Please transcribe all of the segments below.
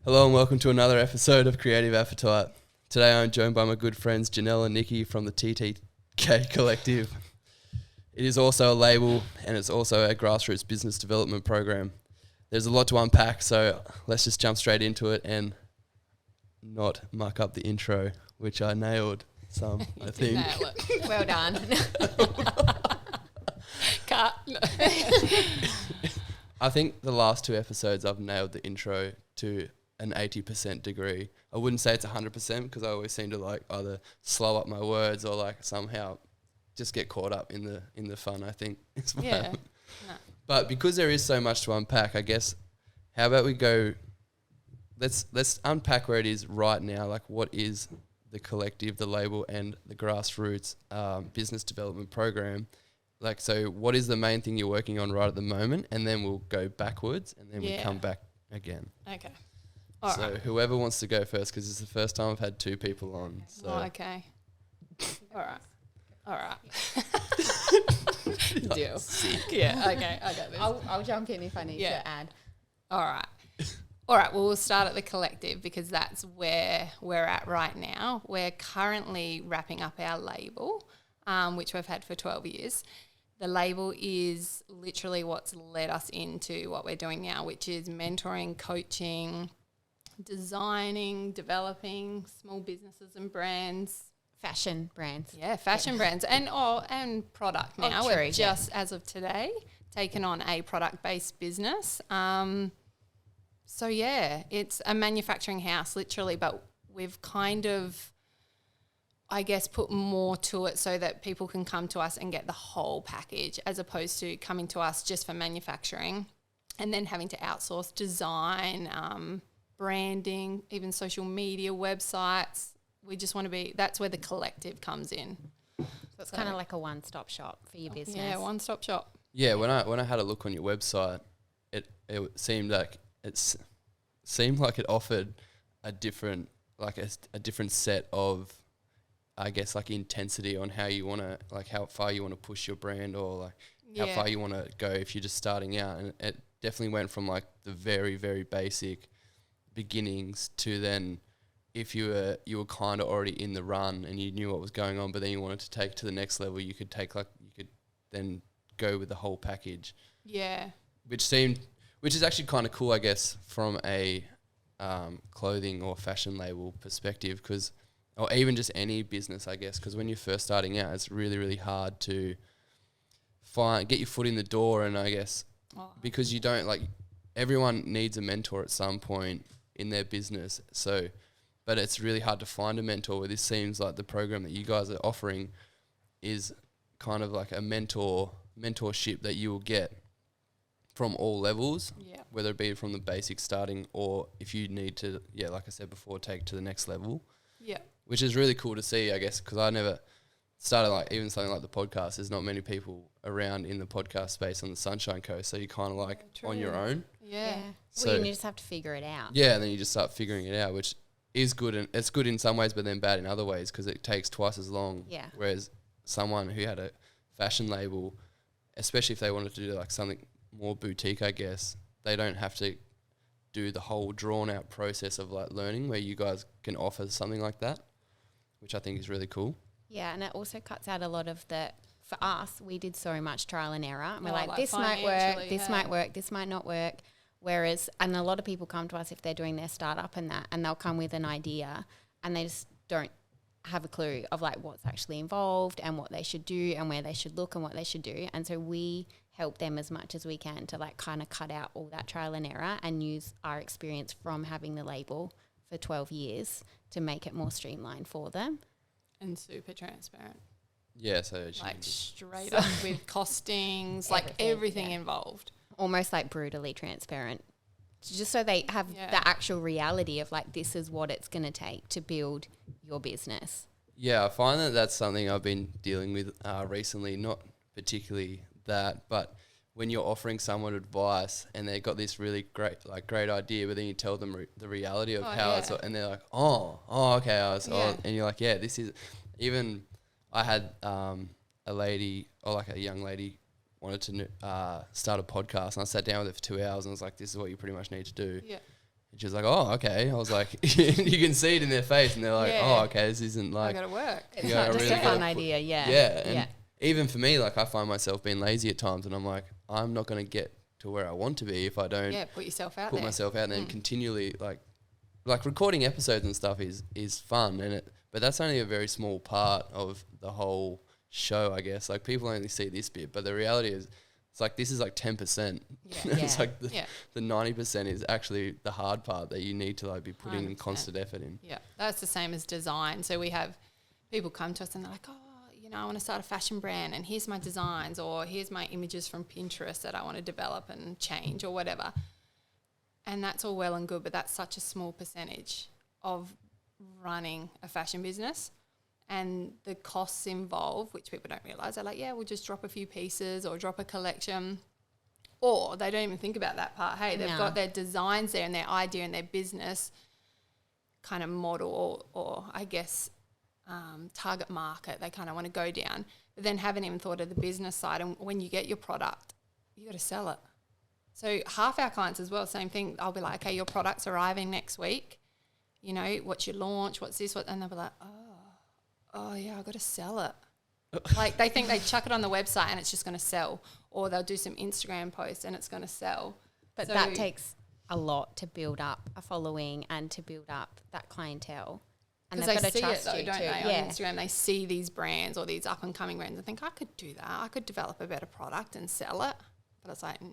Hello and welcome to another episode of Creative Appetite. Today I'm joined by my good friends Janelle and Nickie from the TTK Collective. It is also a label and it's also a grassroots business development program. There's a lot to unpack, so let's just jump straight into it and not muck up the intro, which I nailed some, I think. Nail it. Well done. Cut. I think the last two episodes I've nailed the intro to an 80% degree. I wouldn't say it's 100% because I always seem to like either slow up my words or like somehow just get caught up in the fun, I think. Is what Yeah. No. But because there is so much to unpack, I guess, how about we go, let's unpack where it is right now, like what is the collective, the label and the grassroots business development program. Like, so what is the main thing you're working on right at the moment? And then we'll go backwards and then we come back again. Okay. So whoever wants to go first, because it's the first time I've had two people on. So. Oh, okay. All right. Deal. Yeah. Okay. I got this. I'll jump in if I need to add. All right. Well, we'll start at the collective because that's where we're at right now. We're currently wrapping up our label, which we've had for 12 years. The label is literally what's led us into what we're doing now, which is mentoring, coaching, designing, developing small businesses and brands. Fashion brands. Yeah, fashion brands and product now. True, We've just, as of today, taken on a product-based business. So, yeah, it's a manufacturing house, literally, but we've kind of, I guess, put more to it so that people can come to us and get the whole package as opposed to coming to us just for manufacturing and then having to outsource design, branding, even social media, websites. We just want to be, that's where the collective comes in. So it's kind of like a one-stop shop for your business. Yeah, one-stop shop. Yeah, when I had a look on your website, it seemed like it offered a different a different set of, I guess, like intensity on how you want to, like how far you want to push your brand or like how far you want to go if you're just starting out. And it definitely went from like the very, very basic beginnings to then if you were kind of already in the run and you knew what was going on, but then you wanted to take to the next level, you could then go with the whole package. Yeah. Which is actually kind of cool, I guess, from a clothing or fashion label perspective, or even just any business, I guess, because when you're first starting out, it's really, really hard to get your foot in the door, and I guess because you don't, like, everyone needs a mentor at some point in their business, but it's really hard to find a mentor, where this seems like the program that you guys are offering is kind of like a mentorship that you will get from all levels, whether it be from the basic starting or if you need to, like I said before, take to the next level. Yeah. Which is really cool to see, I guess, because I never started like even something like the podcast. There's not many people around in the podcast space on the Sunshine Coast, so you're kind of like on your own. Yeah. So well, you just have to figure it out. Yeah, and then you just start figuring it out, which is good, and it's good in some ways, but then bad in other ways because it takes twice as long. Yeah. Whereas someone who had a fashion label, especially if they wanted to do like something more boutique, I guess, they don't have to do the whole drawn out process of like learning, where you guys can offer something like that, which I think is really cool. Yeah, and it also cuts out a lot of for us, we did so much trial and error. And we're like this might work, this might work, this might not work. Whereas, and a lot of people come to us if they're doing their startup and they'll come with an idea and they just don't have a clue of like what's actually involved and what they should do and where they should look and what they should do. And so we help them as much as we can to like kind of cut out all that trial and error and use our experience from having the label for 12 years to make it more streamlined for them. And super transparent. Yeah, so like straight up with costings, like everything involved. Almost like brutally transparent, just so they have the actual reality of like this is what it's going to take to build your business. Yeah, I find that that's something I've been dealing with recently, not particularly that, but when you're offering someone advice and they've got this really great idea, but then you tell them the reality of how it's, and they're like, okay, and you're like, this is, even I had a lady or like a young lady wanted to start a podcast, and I sat down with her for 2 hours and I was like, this is what you pretty much need to do. Yeah. And she was like, oh, okay. I was like, you can see it in their face, and they're like, oh, okay, this isn't like. I got to work. It's not just a fun idea, yeah. Yeah, and even for me, like I find myself being lazy at times, and I'm like, I'm not going to get to where I want to be if I don't put yourself out put there. myself out there and continually like recording episodes and stuff is fun, but that's only a very small part of the whole show, I guess. Like people only see this bit, but the reality is it's like this is like 10%. It's like the 90% is actually the hard part that you need to like be putting 100%. constant effort in. Yeah, that's the same as design. So we have people come to us and they're like, oh, you know, I want to start a fashion brand and here's my designs, or here's my images from Pinterest that I want to develop and change or whatever. And that's all well and good, but that's such a small percentage of running a fashion business. And the costs involved, which people don't realise, they're like, yeah, we'll just drop a few pieces or drop a collection. Or they don't even think about that part. Hey, they've got their designs there and their idea and their business kind of model or I guess target market they kind of want to go down, but then haven't even thought of the business side. And when you get your product, you got to sell it. So half our clients as well, same thing. I'll be like, okay, your product's arriving next week. You know, what's your launch? What's this? What? And they'll be like, oh yeah, I've got to sell it. Like they think they chuck it on the website and it's just going to sell, or they'll do some Instagram posts and it's going to sell. But that takes a lot to build up a following and to build up that clientele. And they've got to trust you, don't too. they? On Instagram, they see these brands or these up and coming brands and think, I could do that. I could develop a better product and sell it. But it's like, no.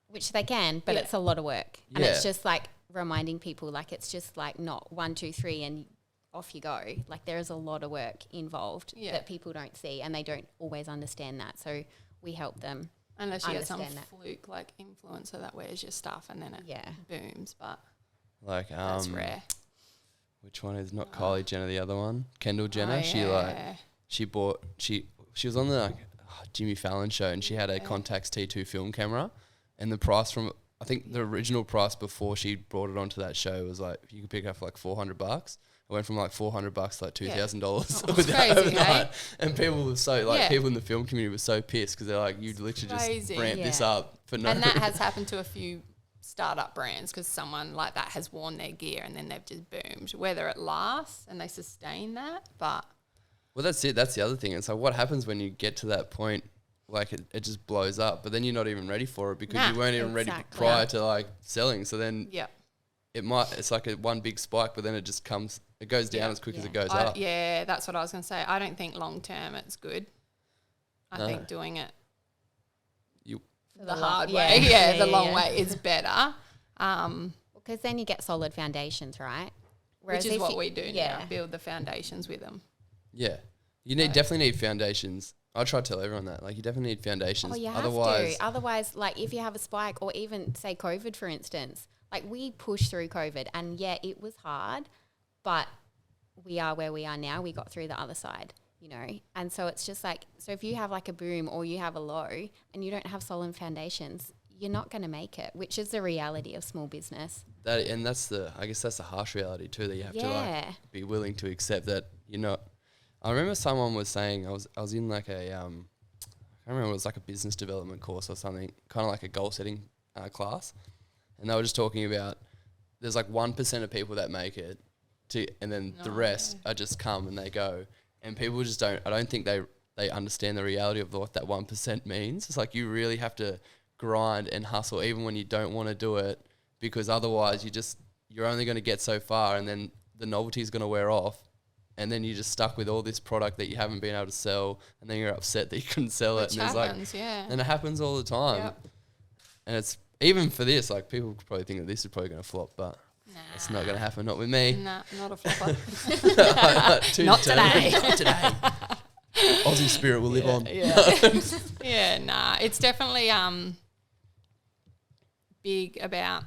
Which they can, but it's a lot of work. And it's just like reminding people, like it's just like not 1, 2, 3 and off you go. Like there is a lot of work involved that people don't see and they don't always understand that. So we help them. Unless you get some fluke like influencer that wears your stuff and then it booms, but like that's rare. Which one is not Kylie Jenner? The other one, Kendall Jenner. She was on the Jimmy Fallon show and she had a Contax T2 film camera, and the price from I think the original price before she brought it onto that show was like you could pick it up for like $400. It went from like $400 to like $2,000 overnight, and people were so people in the film community were so pissed because they're like, you literally just ramped this up for no. And that has happened to a few startup brands because someone like that has worn their gear and then they've just boomed. Whether it lasts and they sustain that, but well, that's it. That's the other thing. It's like what happens when you get to that point, like it just blows up, but then you're not even ready for it because you weren't even ready prior to like selling. So then it's like a one big spike, but then it just comes. It goes down as quick as it goes up. Yeah, that's what I was going to say. I don't think long term it's good. I think doing it the hard way, the long way is better. Because then you get solid foundations, right? Whereas which is what we do now, build the foundations with them. Yeah. You definitely need foundations. I try to tell everyone that. Like, you definitely need foundations. Oh, you have to. Otherwise, like, if you have a spike or even, say, COVID, for instance, like, we pushed through COVID and, it was hard, but we are where we are now. We got through the other side, you know. And so it's just like, so if you have, like, a boom or you have a low and you don't have solid foundations, you're not going to make it, which is the reality of small business. I guess that's the harsh reality, too, that you have to, like, be willing to accept that you're not. I remember someone was saying, I was in like I can't remember, it was like a business development course or something, kind of like a goal setting class. And they were just talking about there's like 1% of people that make it and then the rest are just come and they go. And people just I don't think they understand the reality of what that 1% means. It's like you really have to grind and hustle even when you don't want to do it, because otherwise you're only going to get so far and then the novelty is going to wear off. And then you're just stuck with all this product that you haven't been able to sell, and then you're upset that you couldn't sell it. And happens, and it happens all the time. Yep. And it's even for this, like people probably think that this is probably going to flop, but it's not going to happen. Not with me. Nah, not a flopper. Not today. Not today. Aussie spirit will live on. Yeah. It's definitely big about.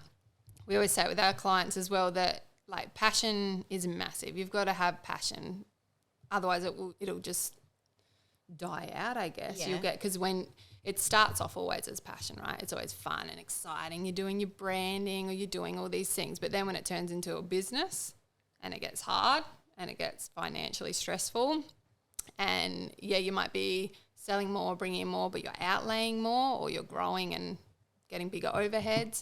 We always say it with our clients as well that. Like passion is massive. You've got to have passion, otherwise it'll just die out. I guess you'll get, because when it starts off always as passion, right? It's always fun and exciting. You're doing your branding or you're doing all these things, but then when it turns into a business and it gets hard and it gets financially stressful, and you might be selling more, bringing in more, but you're outlaying more, or you're growing and getting bigger overheads.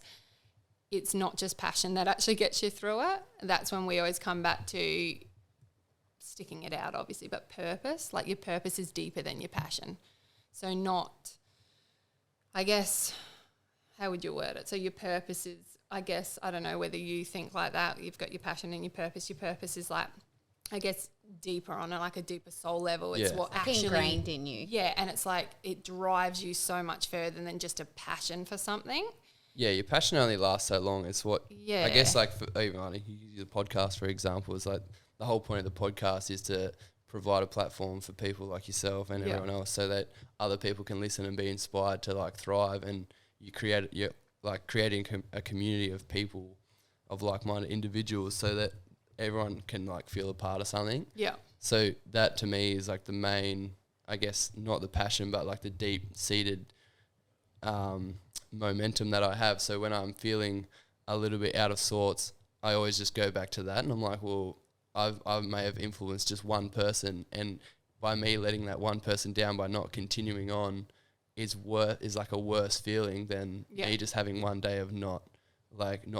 it's not just passion that actually gets you through it. That's when we always come back to sticking it out, obviously, but purpose. Like, your purpose is deeper than your passion. So not, I guess, how would you word it? So your purpose is, I guess, I don't know whether you think like that. You've got your passion and your purpose. Your purpose is like, I guess, deeper on like a deeper soul level. It's what actually ingrained in you. Yeah, and it's like it drives you so much further than just a passion for something. Yeah, your passion only lasts so long. It's what I guess, like, for, even like, you use the podcast for example, is like the whole point of the podcast is to provide a platform for people like yourself and everyone else, so that other people can listen and be inspired to like thrive, and you're like creating a community of people, of like-minded individuals, so that everyone can like feel a part of something. Yeah. So that to me is like the main, I guess, not the passion, but like the deep-seated momentum that I have. So when I'm feeling a little bit out of sorts, I always just go back to that, and I'm like, well, I may have influenced just one person, and by me letting that one person down by not continuing on is like a worse feeling than me just having one day of not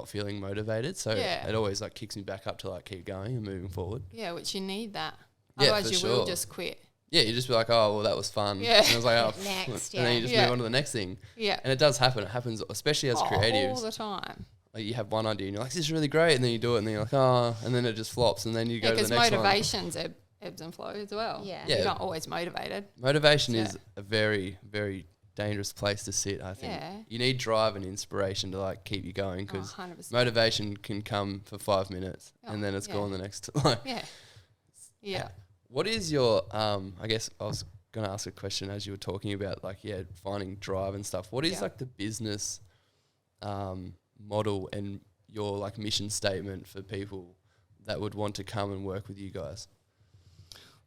feeling motivated. So it always like kicks me back up to like keep going and moving forward. Yeah, which you need that. Yeah, otherwise you will just quit. Yeah, you just be like, oh, well, that was fun. Yeah. And I was like, oh, next, and then you just move on to the next thing. Yeah. And it does happen. It happens, especially as creatives. All the time. Like, you have one idea and you're like, this is really great. And then you do it and then you're like, oh, and then it just flops. And then you go to the next one. Because motivation's ebbs and flows as well. Yeah. You're not always motivated. Motivation is a very, very dangerous place to sit, I think. Yeah. You need drive and inspiration to like keep you going, because motivation can come for 5 minutes and then it's gone the next. Yeah. What is your, I guess I was going to ask a question as you were talking about like, finding drive and stuff. What is like the business model and your like mission statement for people that would want to come and work with you guys?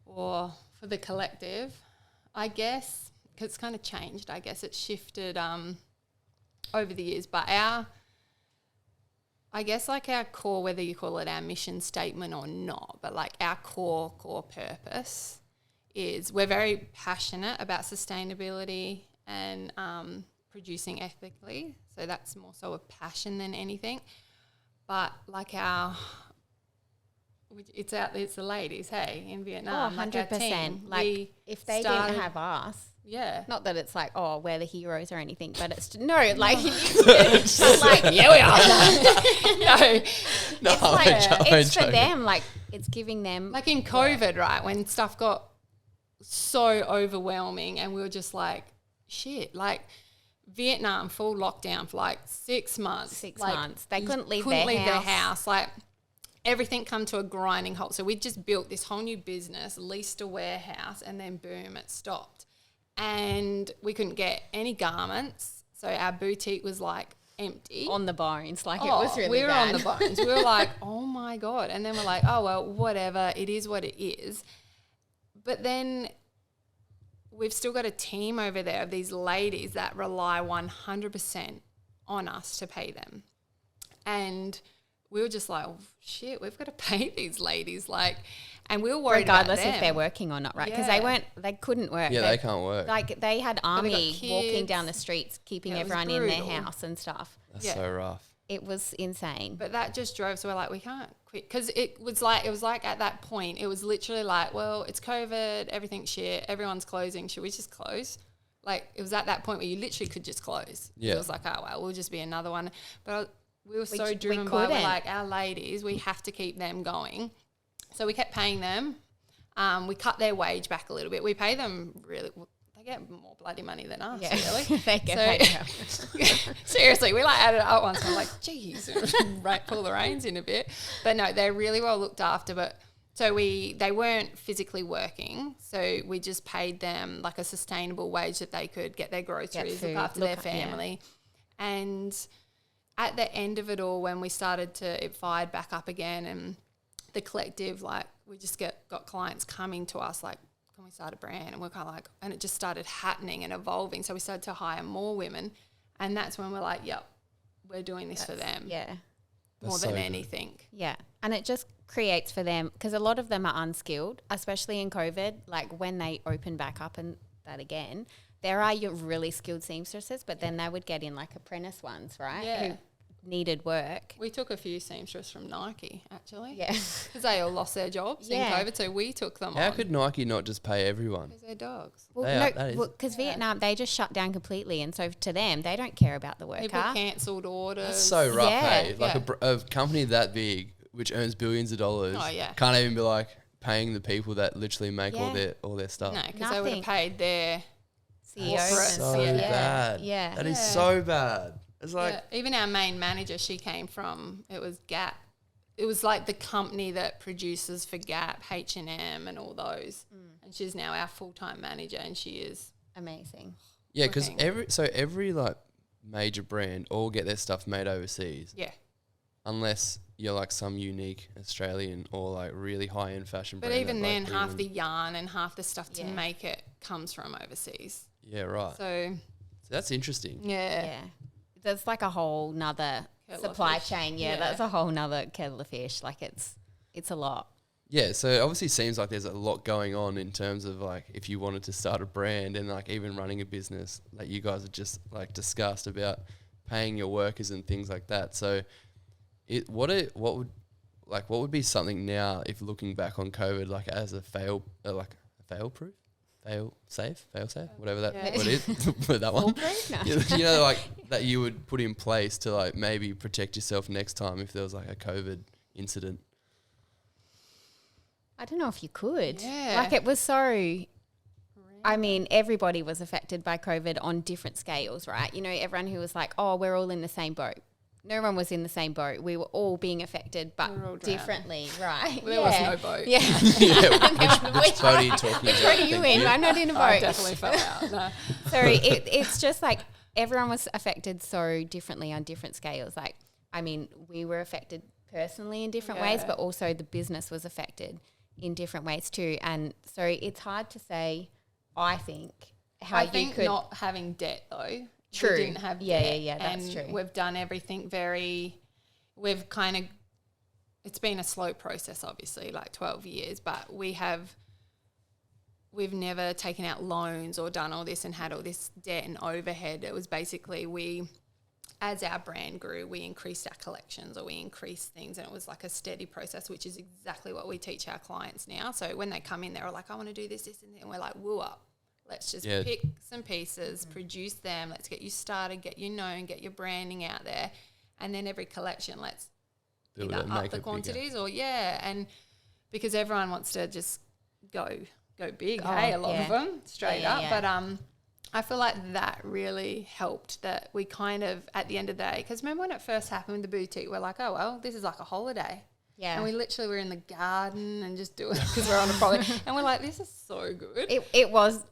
Or for the collective, I guess, because it's kind of changed. I guess it's shifted over the years. But I guess like our core, whether you call it our mission statement or not, but like our core purpose is we're very passionate about sustainability and producing ethically. So that's more so a passion than anything. But like it's the ladies, hey, in Vietnam. 100%. Like if they didn't have us. Yeah. Not that it's like, oh, we're the heroes or anything, but it's like it's like, yeah, we are. It's for them. Like, it's giving them. Like in COVID, right, when stuff got so overwhelming and we were just like, shit, like Vietnam full lockdown for like 6 months. They couldn't leave their house. Like, everything come to a grinding halt. So we just built this whole new business, leased a warehouse, and then boom, it stopped. And we couldn't get any garments. So our boutique was like empty. On the bones. Like, it was really bad. We were on the bones. We were like, oh my God. And then we're like, oh, well, whatever. It is what it is. But then we've still got a team over there of these ladies that rely 100% on us to pay them. And we were just like, oh, shit, we've got to pay these ladies. Like, and we were worried regardless about them. if they're working or not, right? Because they couldn't work. Yeah, they can't work. Like, they had army walking down the streets, keeping everyone in their house and stuff. That's so rough. It was insane. But that just drove, so we're like, we can't quit. Because it was like at that point, it was literally like, well, it's COVID, everything's shit, everyone's closing, should we just close? Like, it was at that point where you literally could just close. Yeah. It was like, oh, well, we'll just be another one. But we were so driven by, like, our ladies, we have to keep them going. So we kept paying them. We cut their wage back a little bit. We pay them really, they get more bloody money than us, really. They get paid. Seriously, we like added it up once and we're like, geez, pull the reins in a bit. But no, they're really well looked after. But so they weren't physically working. So we just paid them like a sustainable wage that they could get their groceries, look after their family. Yeah. And at the end of it all, when we started it fired back up again, and the collective, like, we just got clients coming to us like, can we start a brand? And we're kind of like, and it just started happening and evolving. So we started to hire more women, and that's when we're like, yep, we're doing this for them. Yeah. More than anything. Yeah. And it just creates for them, because a lot of them are unskilled, especially in COVID, like when they open back up and that again, there are your really skilled seamstresses, but then they would get in like apprentice ones, right? Yeah. needed work. We took a few seamstress from Nike, actually. Yeah. Because they all lost their jobs in Yeah. COVID, so we took them How on. could Nike not just pay everyone? Because they're dogs. Well, They are- that is- because Vietnam, they just shut down completely. And so to them, they don't care about the worker. People cancelled orders. That's so rough, Yeah. hey? Like Yeah. a company that big, which earns billions of dollars, Oh, yeah. can't even be like paying the people that literally make Yeah. all their stuff. No, because they would have Nothing. paid their CEOs Corporate and So stuff. yeah. bad. Yeah. That is Yeah. so bad. It's like, yeah, even our main manager, she came from, it was Gap. It was like the company that produces for Gap, H&M and all those. And she's now our full-time manager, and she is. Amazing. yeah, because thing. every like major brand all get their stuff made overseas, Yeah. unless you're like some unique Australian or like really high end fashion But brand. even that, then, like, half bring the them- yarn and half the stuff to Yeah. make it comes from overseas. yeah, right. So, So that's interesting. yeah. Yeah. There's like a whole nother Kettle of supply fish. chain. Yeah, Yeah. that's a whole nother kettle of fish. Like it's a lot. Yeah, so it obviously seems like there's a lot going on in terms of like if you wanted to start a brand and like even running a business, like you guys have just like discussed about paying your workers and things like that. So what would be something now if looking back on COVID like as a fail proof, fail safe, whatever that Yeah. what is but that one. No. You know, like that you would put in place to like maybe protect yourself next time if there was like a COVID incident. I don't know if you could. Yeah. Like it was so. I mean, everybody was affected by COVID on different scales, right? You know, everyone who was like, "Oh, we're all in the same boat." No one was in the same boat. We were all being affected, but We were all differently, right? There was no boat. Yeah. Yeah, which boat are you talking Which about? boat are you Thank in? I'm not in a boat. I definitely fell out. No. So it's just like everyone was affected so differently on different scales. Like, I mean, we were affected personally in different ways, Yeah. but also the business was affected in different ways too. And so it's hard to say, I think, how I you think could. not having debt though. True. We didn't have Yeah, debt. yeah, that's and true. We've done everything we've kind of, it's been a slow process obviously, like 12 years, but we've never taken out loans or done all this and had all this debt and overhead. It was basically as our brand grew, we increased our collections or we increased things, and it was like a steady process, which is exactly what we teach our clients now. So when they come in, they're like, I want to do this, and that. And we're like, woo up. Let's just Yeah. pick some pieces, produce them. Let's get you started, get you known, get your branding out there. And then every collection, let's Build either it, up make the it bigger. quantities or, and because everyone wants to just go big, Oh, hey, a lot yeah. of them, straight Yeah, up. yeah. But I feel like that really helped, that we kind of, at the end of the day, because remember when it first happened with the boutique, we're like, oh, well, this is like a holiday. Yeah. And we literally were in the garden and just doing it because we're on a project. And we're like, this is so good. It was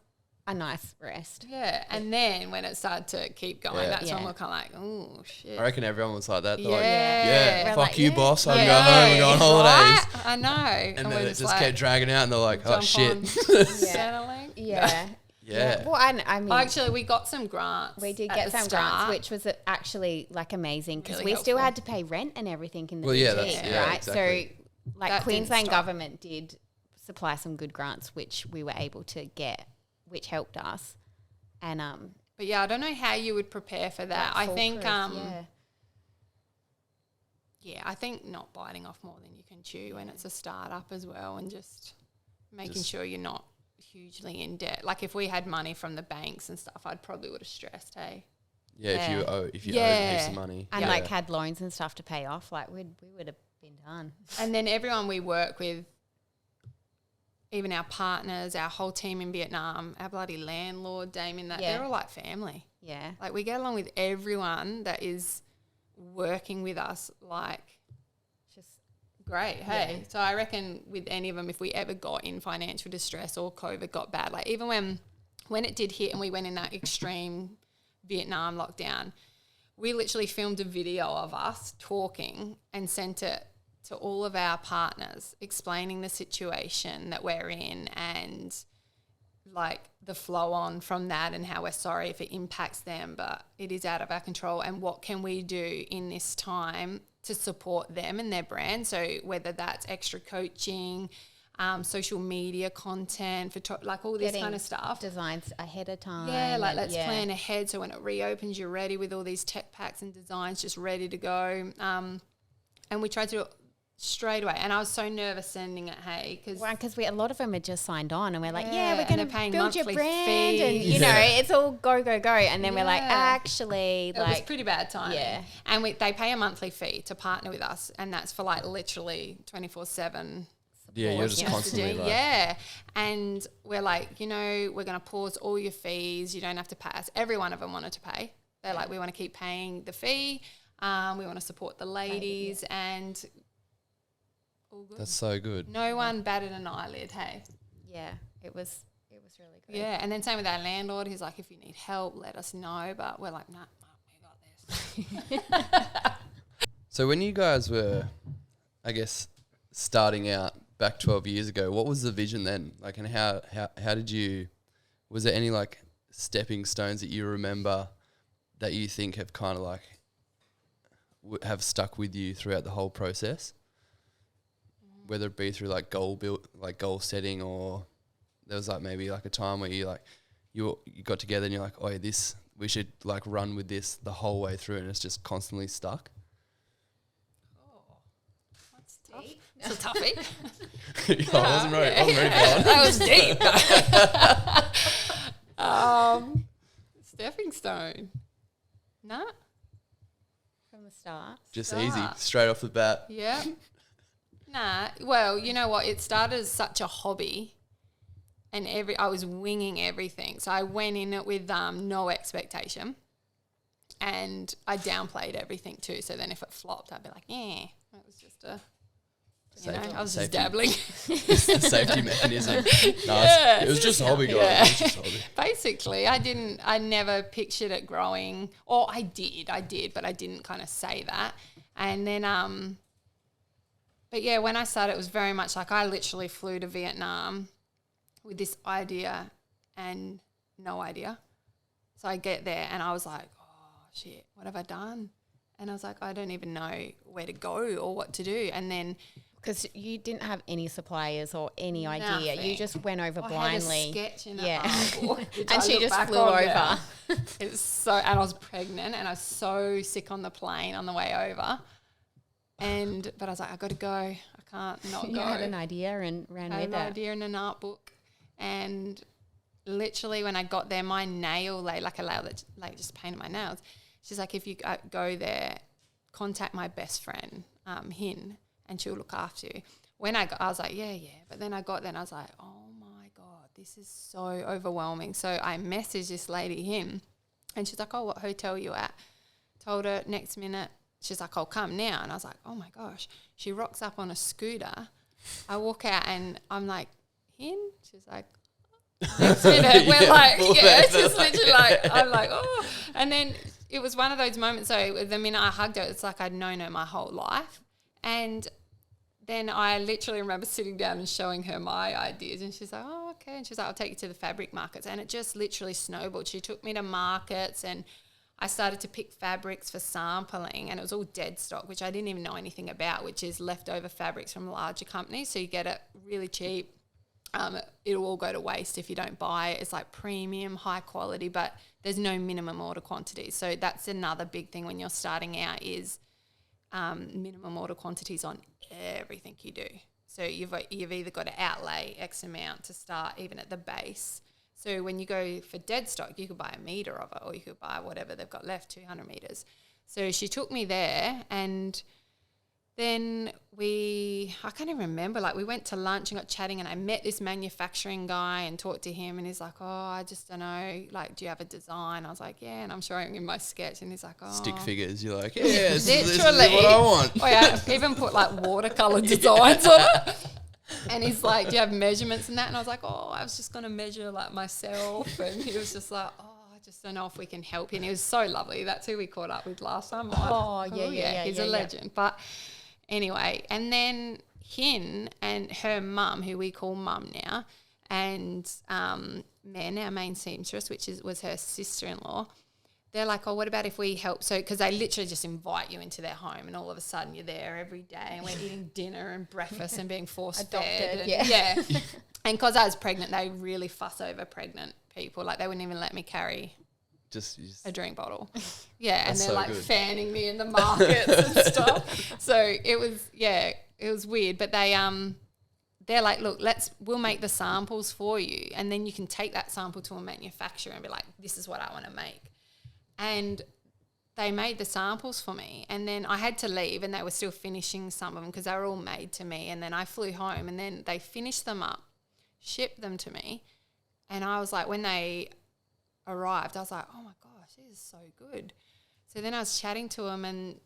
a nice rest. Yeah. And then when it started to keep going, Yeah. that's when Yeah. we're kind of like, oh, shit. I reckon everyone was like that. They're Yeah. like, yeah, We're fuck like, you, yeah. boss. I can Yeah. go home and go on holidays. Right? I know. And then we're it just kept dragging out, and they're like, oh, jump shit. on Centrelink. Yeah. Yeah. Well, I mean, Actually, we got some grants. we did at get the some start. grants, which was actually like amazing because Really we still helpful. had to pay rent and everything in the Well, yeah, boutique, that's- yeah, right? exactly. So, like That didn't Queensland stop. government did supply some good grants, which we were able to get, which helped us. And But yeah, I don't know how you would prepare for that. I think, yeah. I think not biting off more than you can chew when it's a startup as well, and just making Just- sure you're not hugely in debt. Like if we had money from the banks and stuff, I'd probably would have stressed, hey. Yeah, if you Yeah. owe heaps Yeah. of money. and Yeah. like had loans and stuff to pay off, like we would have been done. And then everyone we work with, even our partners, our whole team in Vietnam, our bloody landlord, Damien, Yeah. they're all like family. Yeah. Like we get along with everyone that is working with us, like Just great. Hey, Yeah. so I reckon with any of them, if we ever got in financial distress or COVID got bad, like even when it did hit and we went in that extreme Vietnam lockdown, we literally filmed a video of us talking and sent it to all of our partners, explaining the situation that we're in and like the flow on from that, and how we're sorry if it impacts them, but it is out of our control, and what can we do in this time to support them and their brand. So whether that's extra coaching, social media content, like all this Getting kind of stuff. Designs ahead of time. Yeah, like let's plan ahead so when it reopens, you're ready with all these tech packs and designs just ready to go. And we tried to do it straight away. And I was so nervous sending it, because a lot of them had just signed on and we're like, Yeah, we're going to build your brand. And, you know, it's all go. And then we're like, actually. It was pretty bad timing. Yeah. And they pay a monthly fee to partner with us. And that's for like literally 24/7. Yeah, you're just constantly like... Yeah. And we're like, you know, we're going to pause all your fees. You don't have to pay us. Every one of them wanted to pay. They're like, we want to keep paying the fee. We want to support the ladies and all good. That's so good. No one batted an eyelid, hey? Yeah, it was really good. Yeah, and then same with our landlord. He's like, if you need help, let us know. But we're like, nah, we got this. So when you guys were, I guess, starting out back 12 years ago, what was the vision then? Like, and how did you, was there any like stepping stones that you remember that you think have kind of like have stuck with you throughout the whole process? Whether it be through like goal setting, or there was like maybe like a time where you like you got together and you're like, oh yeah, we should like run with this the whole way through, and it's just constantly stuck. Oh, that's deep. It's a toughie. I wasn't ready for that. That was deep. Stepping stone. No. From the start. Just easy, straight off the bat. Yeah. Nah. Well, you know what? It started as such a hobby, and I was winging everything. So I went in it with no expectation, and I downplayed everything too. So then if it flopped, I'd be like, yeah, that was just a... I was just dabbling. It's the safety mechanism. No, it was just a hobby, guys. Yeah. It was just a hobby. Basically, I never pictured it growing. Or I did, but I didn't kind of say that. And then, but yeah, when I started, it was very much like I literally flew to Vietnam with this idea and no idea. So I get there and I was like, oh shit, what have I done? And I was like, I don't even know where to go or what to do. And then... Because you didn't have any suppliers or any idea. You just went over blindly. I had a sketch in an art book, and she just flew over. It was and I was pregnant and I was so sick on the plane on the way over. But I was like, I got to go. I can't not go. You had an idea and ran with it. I had an idea in an art book. And literally when I got there, my nail lady, like a lady that like just painted my nails, she's like, if you go there, contact my best friend, Hin, and she'll look after you. When I was like, yeah. But then I got there and I was like, oh my God, this is so overwhelming. So I messaged this lady, him, and she's like, oh, what hotel you at? Told her next minute, she's like, I'll come now. And I was like, oh my gosh. She rocks up on a scooter. I walk out and I'm like, Hin? She's like, next minute, we're like, yeah, it's just literally like, I'm like, oh. And then it was one of those moments, so the minute I hugged her, it's like I'd known her my whole life. And then I literally remember sitting down and showing her my ideas, and she's like, oh, okay. And she's like, I'll take you to the fabric markets. And it just literally snowballed. She took me to markets and I started to pick fabrics for sampling, and it was all dead stock, which I didn't even know anything about, which is leftover fabrics from larger companies. So you get it really cheap. It'll all go to waste if you don't buy it. It's like premium, high quality, but there's no minimum order quantities. So that's another big thing when you're starting out is minimum order quantities on everything you do. So you've either got to outlay X amount to start even at the base. So when you go for dead stock, you could buy a metre of it, or you could buy whatever they've got left, 200 metres. So she took me there, and then I can't even remember, like we went to lunch and got chatting, and I met this manufacturing guy and talked to him, and he's like, oh, I just don't know, like, do you have a design? I was like, yeah, and I'm showing him my sketch, and he's like, oh. Stick figures, you're like, yeah, this is literally what I want. Oh yeah, I even put like watercolour designs on it. And he's like, do you have measurements and that? And I was like, oh, I was just going to measure like myself. And he was just like, oh, I just don't know if we can help you. And he was so lovely. That's who we caught up with last time. He's a legend. But anyway, and then Hin and her mum, who we call mum now, and Men, our main seamstress, which was her sister-in-law, they're like, oh, what about if we help? So, because they literally just invite you into their home and all of a sudden you're there every day and we're eating dinner and breakfast and being force-fed. Yeah. And because I was pregnant, they really fuss over pregnant people. Like, they wouldn't even let me carry just a drink bottle. Yeah, and they're so like good. fanning me in the markets and stuff. So it was weird. But they're like, look, we'll make the samples for you, and then you can take that sample to a manufacturer and be like, this is what I want to make. And they made the samples for me, and then I had to leave, and they were still finishing some of them because they were all made to me. And then I flew home, and then they finished them up, shipped them to me, and I was like, when they arrived, I was like, oh my gosh, this is so good. So then I was chatting to him, and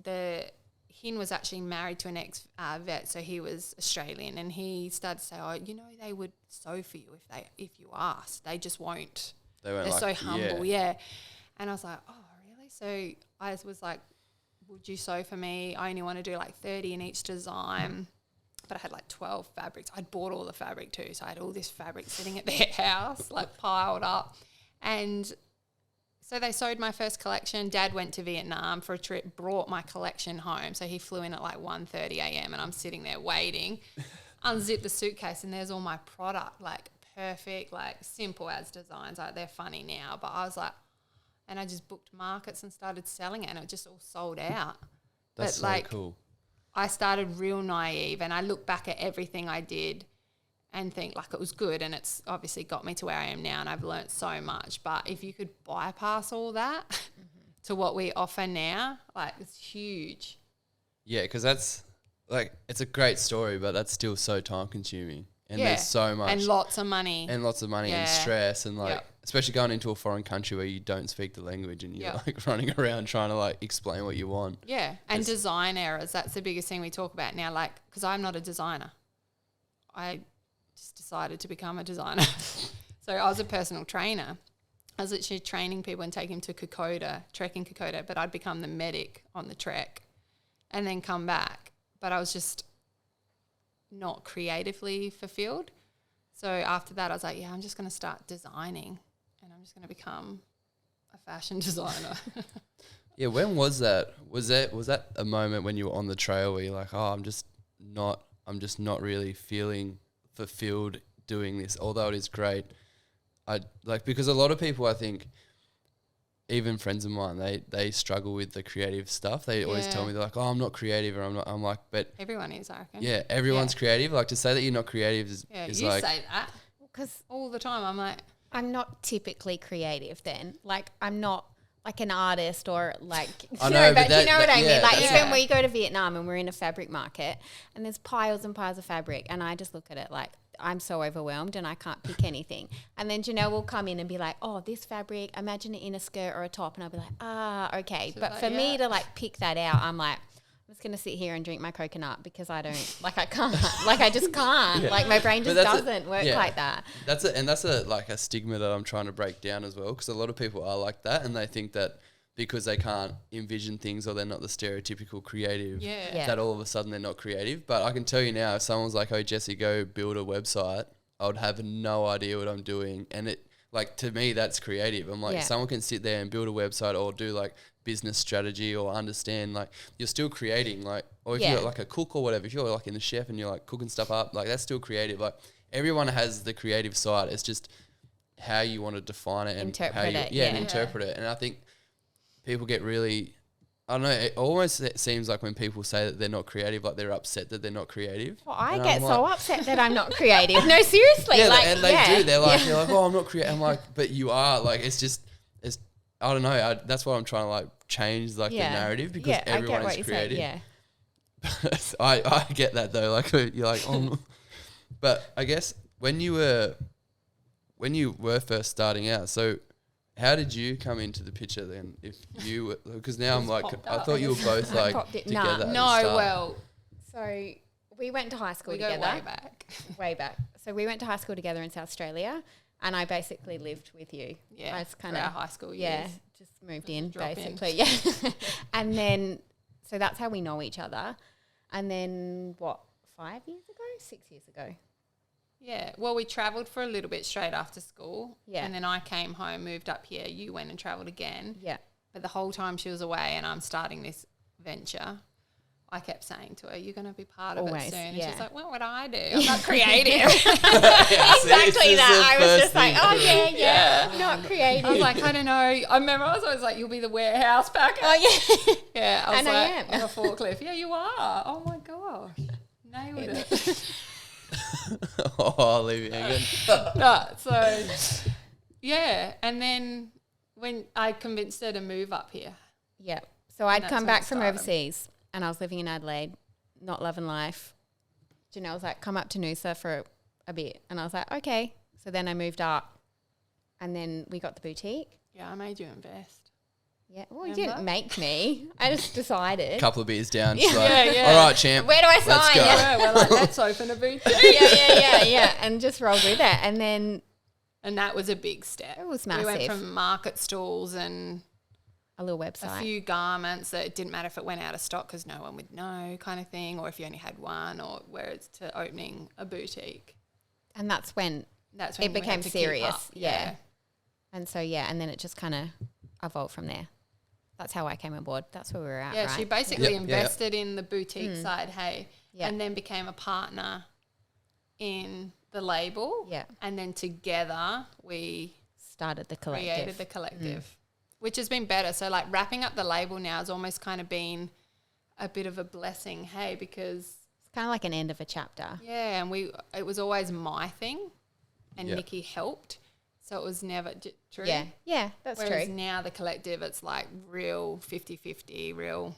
Hin was actually married to an ex-vet, so he was Australian, and he started to say, oh, they would sew for you if you asked. They just won't. They're so humble, yeah. And I was like, oh, really? So I was like, would you sew for me? I only want to do like 30 in each design. But I had like 12 fabrics. I'd bought all the fabric too, so I had all this fabric sitting at their house, like piled up. And so they sewed my first collection. Dad went to Vietnam for a trip, brought my collection home. So he flew in at like 1:30 a.m. and I'm sitting there waiting. Unzip the suitcase and there's all my product, like perfect, like simple as designs. Like, they're funny now. But I was like, and I just booked markets and started selling it, and it just all sold out. That's but so cool. I started real naive, and I look back at everything I did and think like it was good, and it's obviously got me to where I am now, and I've learnt so much. But if you could bypass all that to what we offer now, like, it's huge. Yeah, because that's like, it's a great story, but that's still so time consuming, and there's so much, and lots of money and stress, and like especially going into a foreign country where you don't speak the language and you're like running around trying to like explain what you want. Yeah, and design errors, that's the biggest thing we talk about now. Like, because I'm not a designer, I just decided to become a designer. So I was a personal trainer. I was literally training people and taking them to Kokoda, trekking Kokoda, but I'd become the medic on the trek and then come back. But I was just not creatively fulfilled. So after that, I was like, I'm just going to start designing, and I'm just going to become a fashion designer. Yeah, when was that? Was that a moment when you were on the trail where you're like, oh, I'm just not really feeling fulfilled doing this, although it is great. I like, because a lot of people, I think, even friends of mine, they struggle with the creative stuff. They always tell me, they're like, oh, I'm not creative, or I'm like, but everyone is, I reckon. Yeah, everyone's creative. Like, to say that you're not creative is you like, say that because all the time I'm like, I'm not typically creative then. Like, I'm not like an artist or like, I know, but you know what I mean? Like, Yeah. even we go to Vietnam and we're in a fabric market and there's piles and piles of fabric, and I just look at it like, I'm so overwhelmed and I can't pick anything. And then Janelle will come in and be like, oh, this fabric, imagine it in a skirt or a top. And I'll be like, okay. So but like, for me to like pick that out, I'm like, I'm just going to sit here and drink my coconut because I don't, like, I can't, like, I just can't. Yeah. Like, my brain just doesn't work like that. That's a stigma that I'm trying to break down as well, because a lot of people are like that, and they think that because they can't envision things or they're not the stereotypical creative, that all of a sudden they're not creative. But I can tell you now, if someone's like, oh, Jesse, go build a website, I would have no idea what I'm doing. And it, like, to me, that's creative. I'm like, someone can sit there and build a website or do like business strategy or understand, like, you're still creating, like, or if you're like a cook or whatever, if you're like in the chef and you're like cooking stuff up, like, that's still creative. Like, everyone has the creative side. It's just how you want to define it and interpret how you interpret it. And I think people get really, I don't know, it almost seems like when people say that they're not creative, like they're upset that they're not creative. Well, I get so upset that I'm not creative. No, seriously. Yeah, like, and they do. They're like, oh, I'm not creative. I'm like, but you are. Like, it's I don't know. That's why I'm trying to like change like the narrative, because everyone is creative. I get that though. Like, you're like, oh, but I guess when you were first starting out, so how did you come into the picture then? If you, because now I'm like, I thought you were both like together. So we went to high school together. Way back. So we went to high school together in South Australia, and I basically lived with you. Yeah, I was kind of high school years. Just moved in basically. Yeah, and then so that's how we know each other. And then 5 years ago, 6 years ago. Yeah, well, we travelled for a little bit straight after school. Yeah. And then I came home, moved up here. You went and travelled again. Yeah. But the whole time she was away and I'm starting this venture, I kept saying to her, you're going to be part of it soon. And she's like, what would I do? I'm not creative. Exactly that. I was just like, oh, yeah. Not creative. I was like, I don't know. I remember I was always like, you'll be the warehouse packer. Oh, yeah. Yeah. I was And I am. on a forklift. Yeah, you are. Oh, my gosh. Nailed it. Oh, I'll leave you hanging. No, so, yeah. And then when I convinced her to move up here. Yeah. So I'd that's come when back it from started. overseas and I was living in Adelaide, not loving life. Janelle was like, come up to Noosa for a bit. And I was like, okay. So then I moved up and then we got the boutique. Yeah, I made you invest. Yeah. Well, you Remember? didn't make me. I just decided. Couple of beers down. She's like, Yeah. all right, champ. Where do I Let's sign? go. Yeah. Yeah, we're like, let's open a boutique. yeah. And just rolled with it. And then And that was a big step. it was We went massive. from market stalls and A little a website. few garments that it didn't matter if it went out of stock because no one would know kind of thing, or if you only had one, or whereas to opening a boutique. And that's when That's when it we became had to keep serious. up. Yeah. And so, and then it just kind of evolved from there. That's how I came on board. That's where we were at, Yeah, right? she basically Yeah. invested in the boutique side, Yeah. and then became a partner in the label. Yeah. And then together we Started the collective. created the collective, which has been better. So like wrapping up the label now has almost kind of been a bit of a blessing, because It's kind of like an end of a chapter. yeah, and it was always my thing, and Yeah. Nikki helped, so it was never true. Yeah, that's Whereas true. now the collective, it's like real 50-50, real.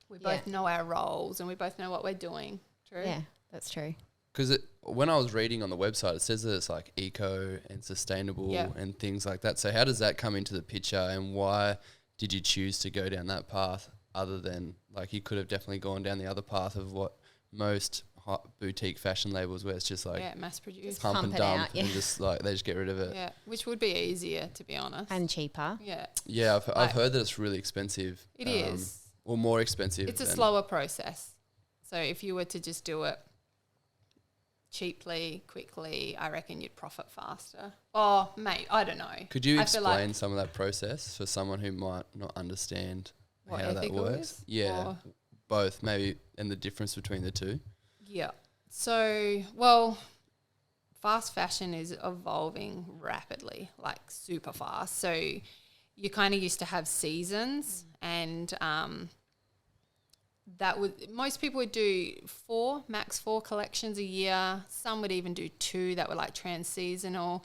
We Yeah. both know our roles and we both know what we're doing. True. Yeah, that's true. Because when I was reading on the website, it says that it's like eco and sustainable Yeah. and things like that. So how does that come into the picture, and why did you choose to go down that path other than, like, you could have definitely gone down the other path of what most hot boutique fashion labels where it's just like Yeah, mass produced. pump Pump and it dump out, yeah. and just like they just get rid of it. Yeah, which would be easier, to be honest. And cheaper. Yeah, Yeah, I've Like- heard that it's really expensive. it is. Or more expensive. It's a than- slower process. So if you were to just do it cheaply, quickly, I reckon you'd profit faster. Oh, mate, I don't know. Could you I feel like- explain some of that process for someone who might not understand What how that ethical works? is? Yeah, Or- both maybe, and the difference between the two. Yeah. So, well, fast fashion is evolving rapidly, like super fast. So you kind of used to have seasons, and that would, most people would do max four collections a year. Some would even do two that were like trans-seasonal.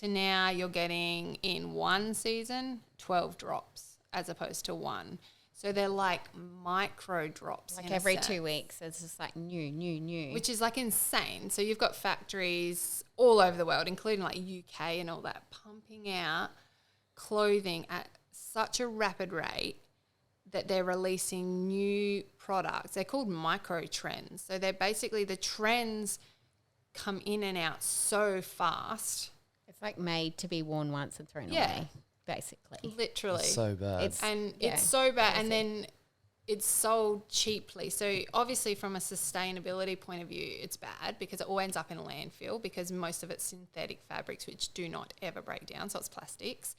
To now you're getting in one season 12 drops as opposed to one. So they're like micro drops. Like in a every sense. 2 weeks, it's just like new. Which is like insane. So you've got factories all over the world, including like UK and all that, pumping out clothing at such a rapid rate that they're releasing new products. They're called micro trends. So they're basically, the trends come in and out so fast. It's like made to be worn once and thrown Yeah. away, basically. Literally. It's so bad. It's- And Yeah, it's so bad. crazy. And then it's sold cheaply. So obviously from a sustainability point of view, it's bad because it all ends up in a landfill because most of it's synthetic fabrics which do not ever break down. So it's plastics,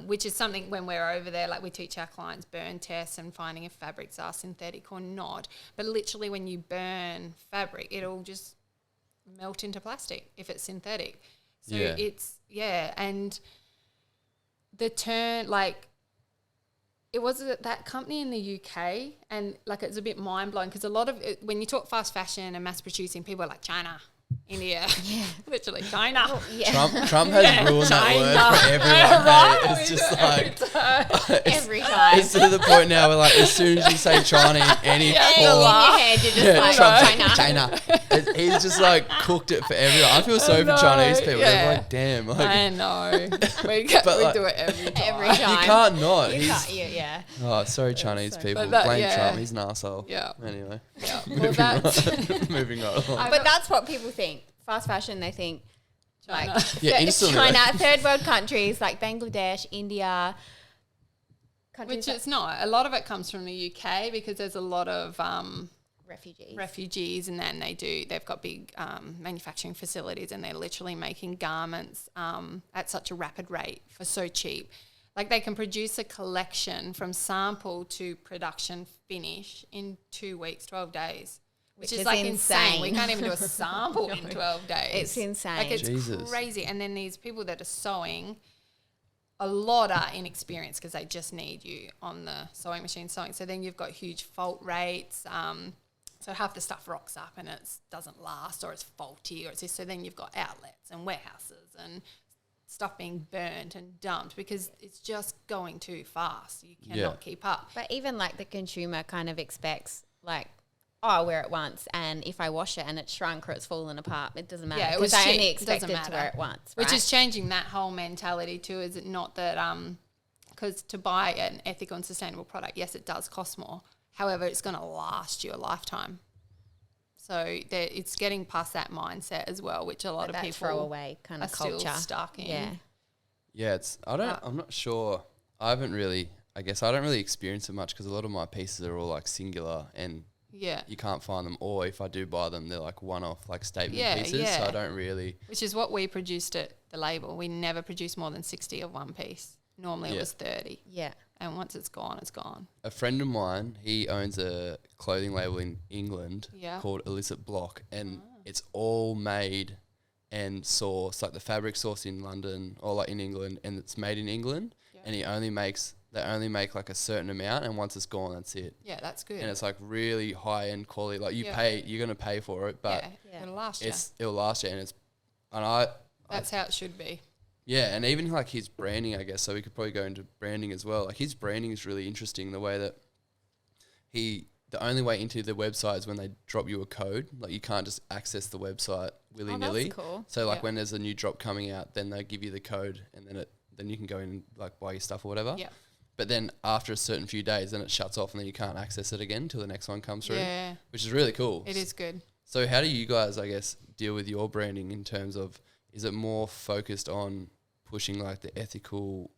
which is something when we're over there, like we teach our clients burn tests and finding if fabrics are synthetic or not. But literally when you burn fabric, it'll just melt into plastic if it's synthetic. So Yeah. it's, and the turn, like, it was that company in the UK, and like it's a bit mind blowing because a lot of it, when you talk fast fashion and mass producing, people are like China, India, literally China. Yeah. Trump has ruined that word for everyone. Right? Hey. It's just like Every time. it's to the point now where like as soon as you say China in any in form, your head, you're just yeah, like, Trump's China. like, China. He's just like cooked it for everyone. I feel so know, for Chinese people. yeah. They're like, damn, like I know. We But, like, do it every time. Every you time. can't not. You He's, can't, yeah. oh, sorry, Chinese people. But that- Blame yeah. Trump. He's an arsehole. Yeah. Anyway, Yeah. Well, moving that's on. Moving right along. But that's what people think. Fast fashion, they think China. like Yeah, instantly. China, third world countries like Bangladesh, India. Countries Which that- it's not. A lot of it comes from the UK because there's a lot of refugees. refugees, and then they've got big manufacturing facilities, and they're literally making garments at such a rapid rate for so cheap. Like they can produce a collection from sample to production finish in 2 weeks, 12 days. Which is like insane. We can't even do a sample in 12 days. It's insane. Like it's Jesus. crazy. And then these people that are sewing, a lot are inexperienced because they just need you on the sewing machine sewing. So then you've got huge fault rates. So half the stuff rocks up and it doesn't last, or it's faulty, or it's this. So then you've got outlets and warehouses and stuff being burnt and dumped because it's just going too fast. You cannot keep up. But even like the consumer kind of expects like, oh, I'll wear it once, and if I wash it and it's shrunk or it's fallen apart, it doesn't matter. Yeah, it was because I cheap. only It doesn't expected to wear it once. Which right? is changing that whole mentality too. Is it not that because to buy an ethical and sustainable product, yes, it does cost more. However, it's going to last you a lifetime. So it's getting past that mindset as well, which a lot of people throwaway kind of culture still stuck in. Yeah. Yeah, I'm not sure. I don't really experience it much because a lot of my pieces are all like singular and you can't find them. Or if I do buy them, they're like one-off like statement pieces. So I don't really. Which is what we produced at the label. We never produced more than 60 of one piece. Normally it was 30. Yeah. And once it's gone, it's gone. A friend of mine, he owns a clothing label in England called Illicit Block, and it's all made and sourced, like the fabric sourced in London or like in England, and it's made in England, and they only make like a certain amount, and once it's gone, that's it. Yeah, that's good. And it's like really high end quality. Like you're gonna pay for it, but it'll last you. It'll last you, and That's how it should be. Yeah, and even like his branding, I guess, so we could probably go into branding as well. Like his branding is really interesting, the way that the only way into the website is when they drop you a code. Like you can't just access the website willy-nilly. That's cool. So like when there's a new drop coming out, then they give you the code, and then you can go in and like buy your stuff or whatever. Yeah. But then after a certain few days, then it shuts off, and then you can't access it again until the next one comes through. Yeah. Which is really cool. It is good. So how do you guys, I guess, deal with your branding in terms of, is it more focused on pushing like the ethical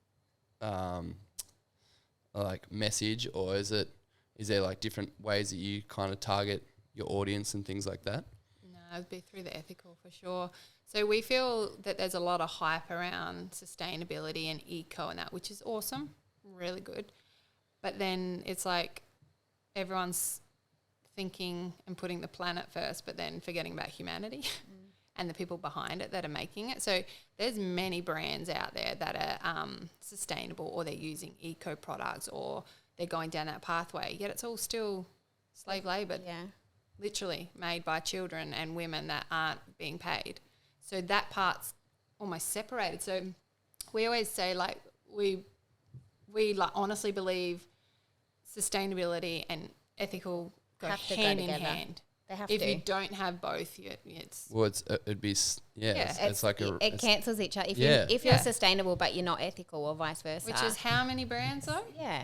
like message, or is there like different ways that you kind of target your audience and things like that? No, it'd be through the ethical for sure. So we feel that there's a lot of hype around sustainability and eco and that, which is awesome, really good. But then it's like everyone's thinking and putting the planet first, but then forgetting about humanity and the people behind it that are making it. So there's many brands out there that are sustainable, or they're using eco products, or they're going down that pathway, yet it's all still slave laboured. Yeah. Literally made by children and women that aren't being paid. So that part's almost separated. So we always say, like, we like honestly believe sustainability and ethical go hand in hand. They have if to. you don't have both, it's Well, it'd be it's like it cancels each other. If you're sustainable but you're not ethical, or vice versa. which is how many brands though? Yeah.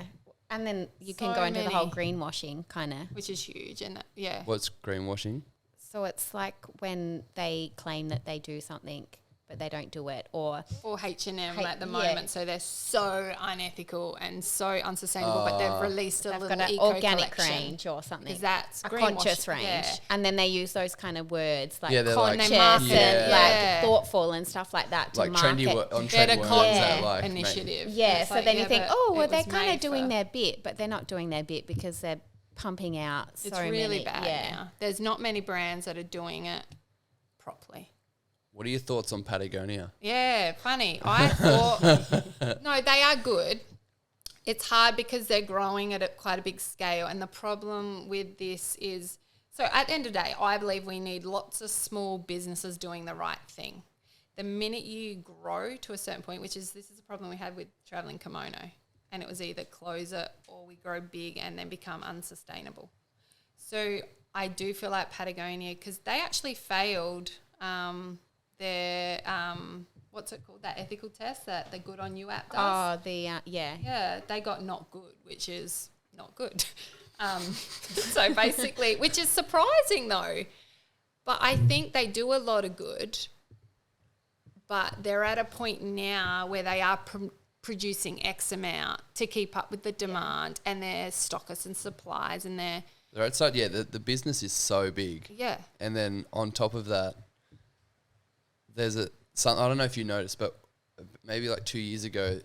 And then you So can go into the whole many. greenwashing kind of. Which is huge, and What's greenwashing? So it's like when they claim that they do something but they don't do it, or H&M at the yeah. moment. So they're so unethical and so unsustainable, but they've released a they've little got an eco organic collection. range or something. Because that's a greenwash- conscious range. yeah. And then they use those kind of words like Yeah, they're like- conscious They market and it, like yeah. thoughtful and stuff like that to Like market. trendy on Better trend words content that like initiative. Yeah, It's so like, then you think, but oh, well, it they're was kind of made doing for- their bit, but they're not doing their bit because they're pumping out It's so really many. bad Yeah. now. There's not many brands that are doing it properly. What are your thoughts on Patagonia? Yeah, funny. I thought, no, they are good. It's hard because they're growing at quite a big scale. And the problem with this is, so at the end of the day, I believe we need lots of small businesses doing the right thing. The minute you grow to a certain point, this is a problem we had with Traveling Kimono, and it was either close it or we grow big and then become unsustainable. So I do feel like Patagonia, because they actually failed their what's it called, that ethical test that the Good On You app does. Oh, yeah. Yeah, they got not good, which is not good. So basically, which is surprising though. But I think they do a lot of good, but they're at a point now where they are producing X amount to keep up with the demand, and their stockists and supplies, and their They're outside, the business is so big. yeah. And then on top of that, there's I don't know if you noticed, but maybe like 2 years ago,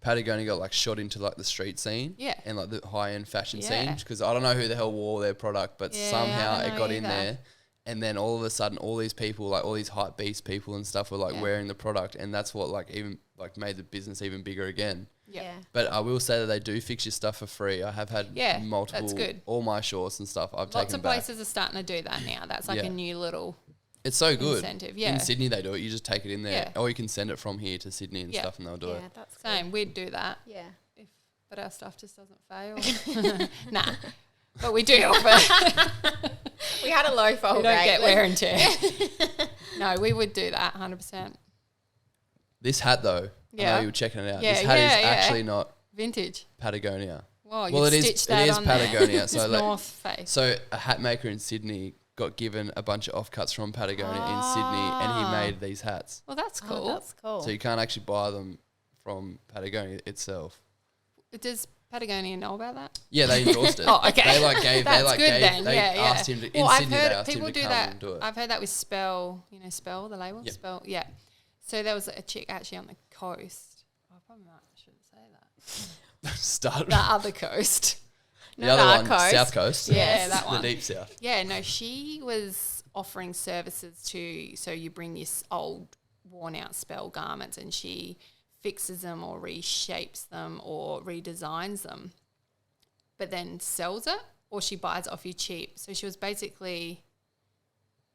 Patagonia got like shot into like the street scene, Yeah. and like the high end fashion Yeah. scene, because I don't know who the hell wore their product, but Yeah, somehow I don't it know got in either. there, and then all of a sudden, all these people, like all these hype beast people and stuff, were like Yeah. wearing the product, and that's what like even like made the business even bigger again. Yeah. But I will say that they do fix your stuff for free. I have had Yeah, multiple, that's good. all my shorts and stuff I've Lots taken of back. places are starting to do that now. That's like Yeah. a new little It's so good. incentive. Yeah. In Sydney they do it. You just take it in there, Yeah. or you can send it from here to Sydney and Yeah. stuff, and they'll do Yeah, it. that's Same. We'd do that. Cool. Yeah. But our stuff just doesn't fail. Nah. But we do offer. We had a low fold We don't rate. get wear and tear. No, we would do that 100%. This hat though, I Yeah. know you were checking it out. Yeah, This hat yeah, is yeah. actually not Vintage. Patagonia. Whoa, Well, you've it is- stitched it that is on there. Patagonia, so It's like- North Face. So a hat maker in Sydney got given a bunch of offcuts from Patagonia in Sydney, and he Ah. made these hats. Well, that's Oh, cool. that's cool. So you can't actually buy them from Patagonia itself. Does Patagonia know about that? Yeah, they endorsed it. Oh, okay. They like gave. That's they like good gave. then. They Yeah, yeah. asked him to in Well, I've Sydney. heard They asked him people to do come that. and do it. I've heard that with Spell. You know, Spell, the label? Yep. Spell, yeah. So there was a chick actually on the coast. I probably shouldn't say that. Start The other coast. the Not other our one, coast. South Coast. Yeah, that one. The deep south. Yeah, no, she was offering services to, so you bring your old worn out Spell garments and she fixes them or reshapes them or redesigns them, but then sells it, or she buys it off you cheap. So she was basically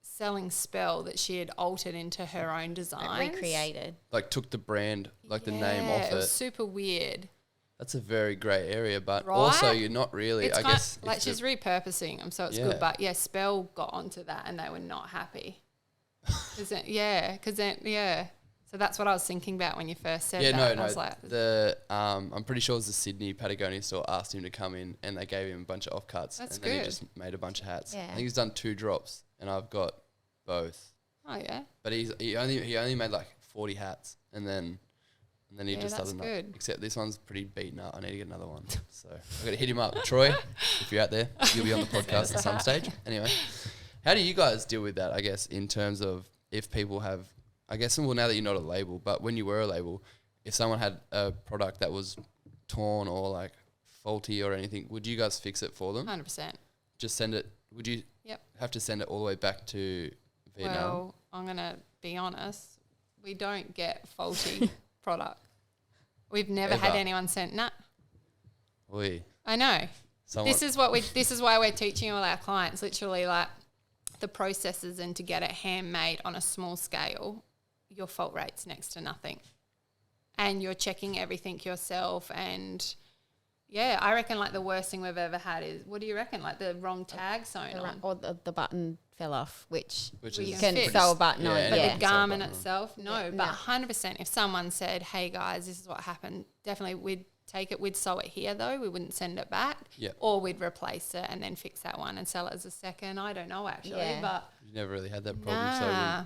selling Spell that she had altered into her own designs. Like recreated. Like took the brand, like the name Yeah, off it was it. super weird. That's a very grey area, but Right? also you're not really. It's I kind guess like if she's the- repurposing them, so it's Yeah. good. But yeah, Spell got onto that and they were not happy. Because then So that's what I was thinking about when you first said Yeah, that. no. I was like, The I'm pretty sure it was the Sydney Patagonia store asked him to come in, and they gave him a bunch of offcuts, That's and then he good. just made a bunch of hats. Yeah. I think he's done 2 drops, and I've got both. oh yeah, But he only made like 40 hats, and then he Yeah, just that's doesn't. good. Except this one's pretty beaten up. I need to get another one. So I've got to hit him up, Troy. If you're out there, you'll be on the podcast at some stage. Anyway, how do you guys deal with that? I guess in terms of if people have, I guess, well, now that you're not a label, but when you were a label, if someone had a product that was torn or like faulty or anything, would you guys fix it for them? 100%. Just send it. Would you Yep. have to send it all the way back to Vietnam? Well, I'm gonna be honest. We don't get faulty product. We've never had Ever. anyone send. Nah, Oi. I know. Someone, This is why we're teaching all our clients literally like the processes and to get it handmade on a small scale. Your fault rate's next to nothing, and you're checking everything yourself. And yeah, I reckon like the worst thing we've ever had is, what do you reckon? Like the wrong tag sewn on. Or the button fell off, which which we is can fix. sew a button Yeah, on. and But Yeah. the Sew a garment button on. itself, no. Yeah, But no. 100%, if someone said, hey guys, this is what happened, definitely we'd take it, we'd sew it here though, we wouldn't send it back. Yeah. Or we'd replace it and then fix that one and sell it as a second. I don't know actually, Yeah. but you never really had that problem. So nah,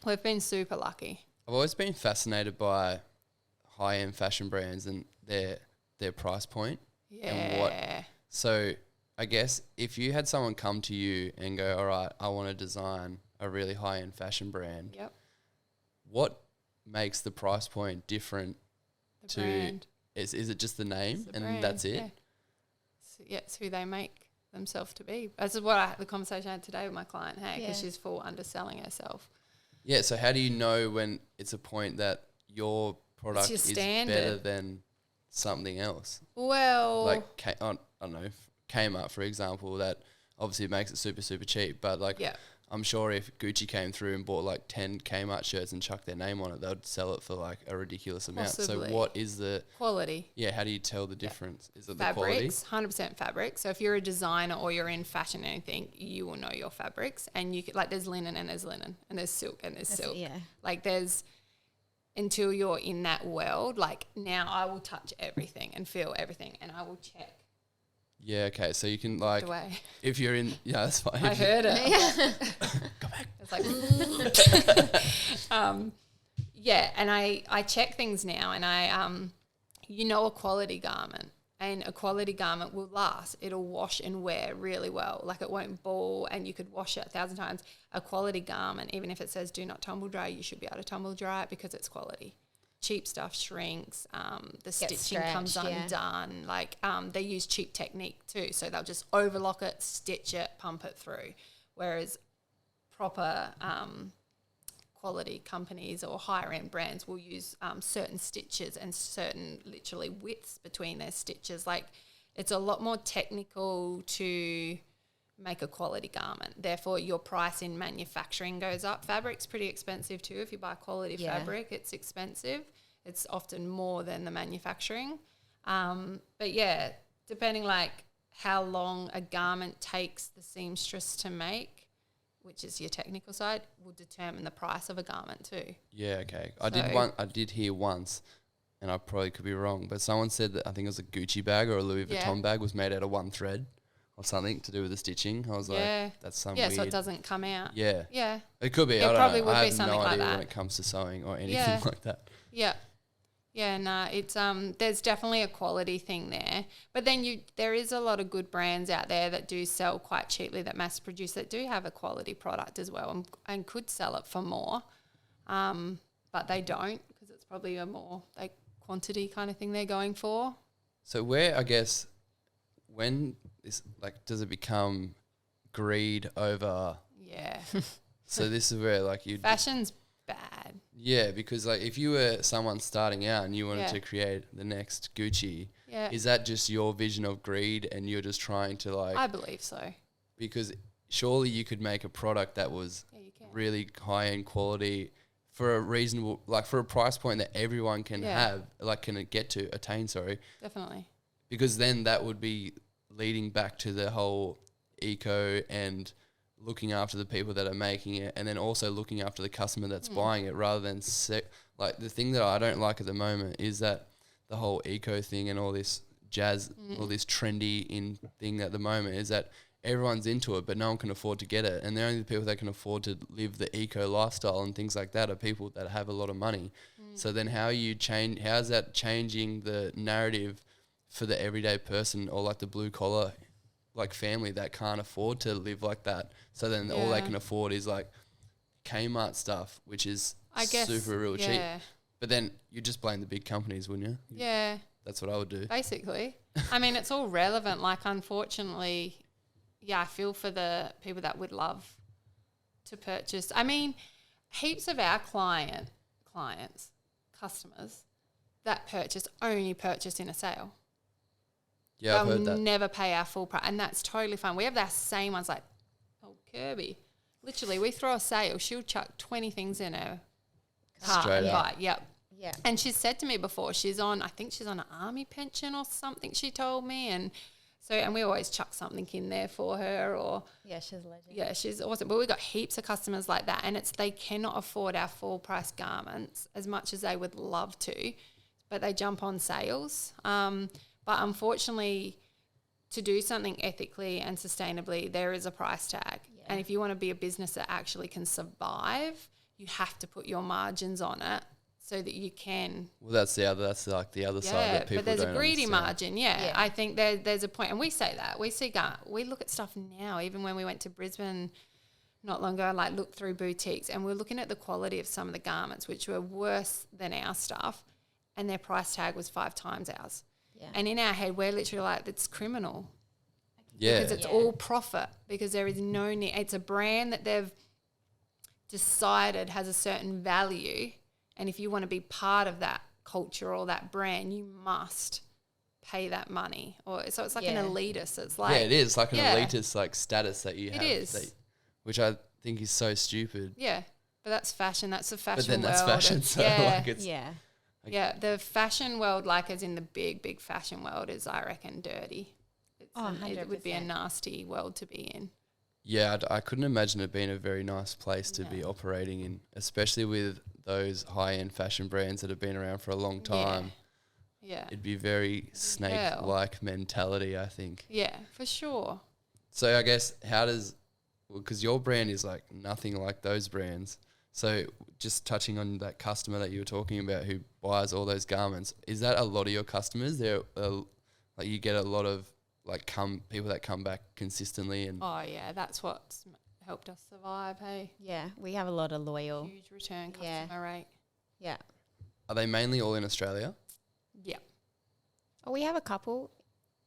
we've been super lucky. I've always been fascinated by high-end fashion brands and their price point. Yeah. And what- So I guess if you had someone come to you and go, all right, I want to design a really high-end fashion brand, Yep. what makes the price point different? The To- brand. Is it just the name It's the and brand, that's it? Yeah. It's who they make themselves to be. This is what the conversation I had today with my client, hey, because Yeah. she's full underselling herself. Yeah, so how do you know when it's a point that your product your is standard. better than something else? Well, Like, I don't know, Kmart, for example, that obviously makes it super, super cheap. But, like, yeah. I'm sure if Gucci came through and bought, like, 10 Kmart shirts and chucked their name on it, they'd sell it for, like, a ridiculous amount. Possibly. So what is the... Quality. Yeah, how do you tell the difference? Is it the quality? Fabrics, 100% fabric. So if you're a designer or you're in fashion or anything, you will know your fabrics. And you could, like, there's linen and there's linen and there's silk and there's silk. Yeah. Like there's, until you're in that world, like now I will touch everything and feel everything and I will check Yeah, okay. So you can, like, the way. if you're in... Yeah, that's fine. I heard it. Go back. It's like, yeah, and I check things now, and a quality garment, and a quality garment will last. It'll wash and wear really well. Like it won't ball, and you could wash it 1,000 times. A quality garment, even if it says do not tumble dry, you should be able to tumble dry it because it's quality. cheap stuff shrinks, the Gets stitching comes stretched, yeah. undone. Like they use cheap technique too, so they'll just overlock it, stitch it, pump it through. Whereas proper quality companies or higher end brands will use certain stitches and certain literally widths between their stitches. Like it's a lot more technical to make a quality garment. Therefore, your price in manufacturing goes up. Fabric's pretty expensive too. If you buy quality fabric, it's expensive. It's often more than the manufacturing. But yeah, depending like how long a garment takes the seamstress to make, which is your technical side, will determine the price of a garment too. Yeah, okay. I did hear once, and I probably could be wrong, but someone said that I think it was a Gucci bag or a Louis Vuitton bag was made out of one thread or something to do with the stitching. I was like, that's some weird. So it doesn't come out. Yeah. Yeah. It could be. It I don't probably know. would I be have something no like idea that. when it comes to sewing or anything like that. Yeah. Yeah, no, it's there's definitely a quality thing there. But then there is a lot of good brands out there that do sell quite cheaply, that mass produce, that do have a quality product as well and could sell it for more. But they don't, because it's probably a more like quantity kind of thing they're going for. So where, I guess, when is like, does it become greed over? Yeah. So this is where like you Fashion's bad. Yeah, because like if you were someone starting out and you wanted to create the next Gucci, is that just your vision of greed and you're just trying to like? I believe so. Because surely you could make a product that was really high end quality for a reasonable, like for a price point that everyone can have, like can attain. Definitely. Because then that would be leading back to the whole eco and looking after the people that are making it, and then also looking after the customer that's buying it, rather than like the thing that I don't like at the moment is that the whole eco thing and all this jazz, all this trendy in thing at the moment is that everyone's into it, but no one can afford to get it, and the only people that can afford to live the eco lifestyle and things like that are people that have a lot of money. So then how is that changing the narrative for the everyday person or like the blue collar like family that can't afford to live like that? So then all they can afford is like Kmart stuff, which is super real cheap. But then you just blame the big companies, wouldn't you? Yeah. That's what I would do. Basically. I mean, it's all relevant. Like, unfortunately, I feel for the people that would love to purchase. I mean, heaps of our customers that only purchase in a sale. Yeah, I've heard that. They'll never pay our full price, and that's totally fine. We have that same ones like, Kirby. Literally, we throw a sale, she'll chuck 20 things in her cart Straight and up. buy. Yep. Yeah. And she's said to me before, I think she's on an army pension or something, she told me. And we always chuck something in there for her, or Yeah, she's a legend. yeah, she's awesome. But we've got heaps of customers like that, and they cannot afford our full price garments as much as they would love to, but they jump on sales. But unfortunately, to do something ethically and sustainably, there is a price tag. Yeah. And if you want to be a business that actually can survive, you have to put your margins on it so that you can. Well, that's like the other side that people but there's don't a greedy understand. margin. Yeah. I think there's a point, and we say that we look at stuff now. Even when we went to Brisbane not long ago, like looked through boutiques, and we're looking at the quality of some of the garments, which were worse than our stuff, and their price tag was 5 times ours. Yeah. And in our head, we're literally like, it's criminal. Yeah. Because it's all profit, because there is no need. It's a brand that they've decided has a certain value. And if you want to be part of that culture or that brand, you must pay that money. So it's like an elitist. It's like, it is like an elitist like status that you have. It is. Which I think is so stupid. Yeah. But that's fashion. That's the fashion But then world. that's fashion. So like it's. Yeah, the fashion world, like as in the big fashion world, is, I reckon, dirty. It would be a nasty world to be in. Yeah, I couldn't imagine it being a very nice place to be operating in, especially with those high-end fashion brands that have been around for a long time. Yeah. It'd be very snake-like mentality, I think. Yeah, for sure. So I guess because your brand is like nothing like those brands. So just touching on that customer that you were talking about who buys all those garments, is that a lot of your customers? Like you get a lot of like people that come back consistently and. Oh yeah, that's what's helped us survive. Hey. Yeah, we have a lot of loyal. Huge return customer rate. Yeah. are they mainly all in Australia? Yeah. Oh, we have a couple.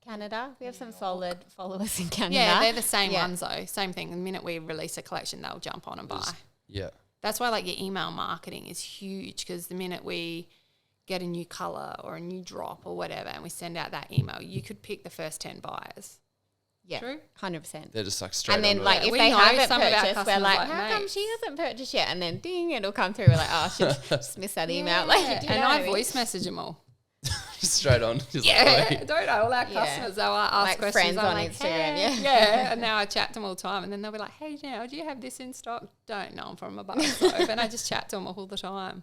Canada. We have some solid followers in Canada. Yeah, they're the same ones though. Same thing. The minute we release a collection, they'll jump on and buy. Yeah. That's why like your email marketing is huge, because the minute we get a new colour or a new drop or whatever and we send out that email, you could pick the first 10 buyers. Yeah, True. 100%. They're just like straight And then onto like it. if We they know haven't some of our purchased, we're customers like, like, how come mate. she hasn't purchased yet? And then ding, it'll come through. We're like, oh, she just missed that email. Like, do you And know what I I mean? voice message them all. straight on. Just Yeah, like, don't know, all our Yeah. customers, they'll ask Like questions. friends I'm on like, Instagram, hey. yeah. And now I chat to them all the time, and then they'll be like, hey, now, do you have this in stock? Don't know, I'm from a bar soap. And I just chat to them all the time.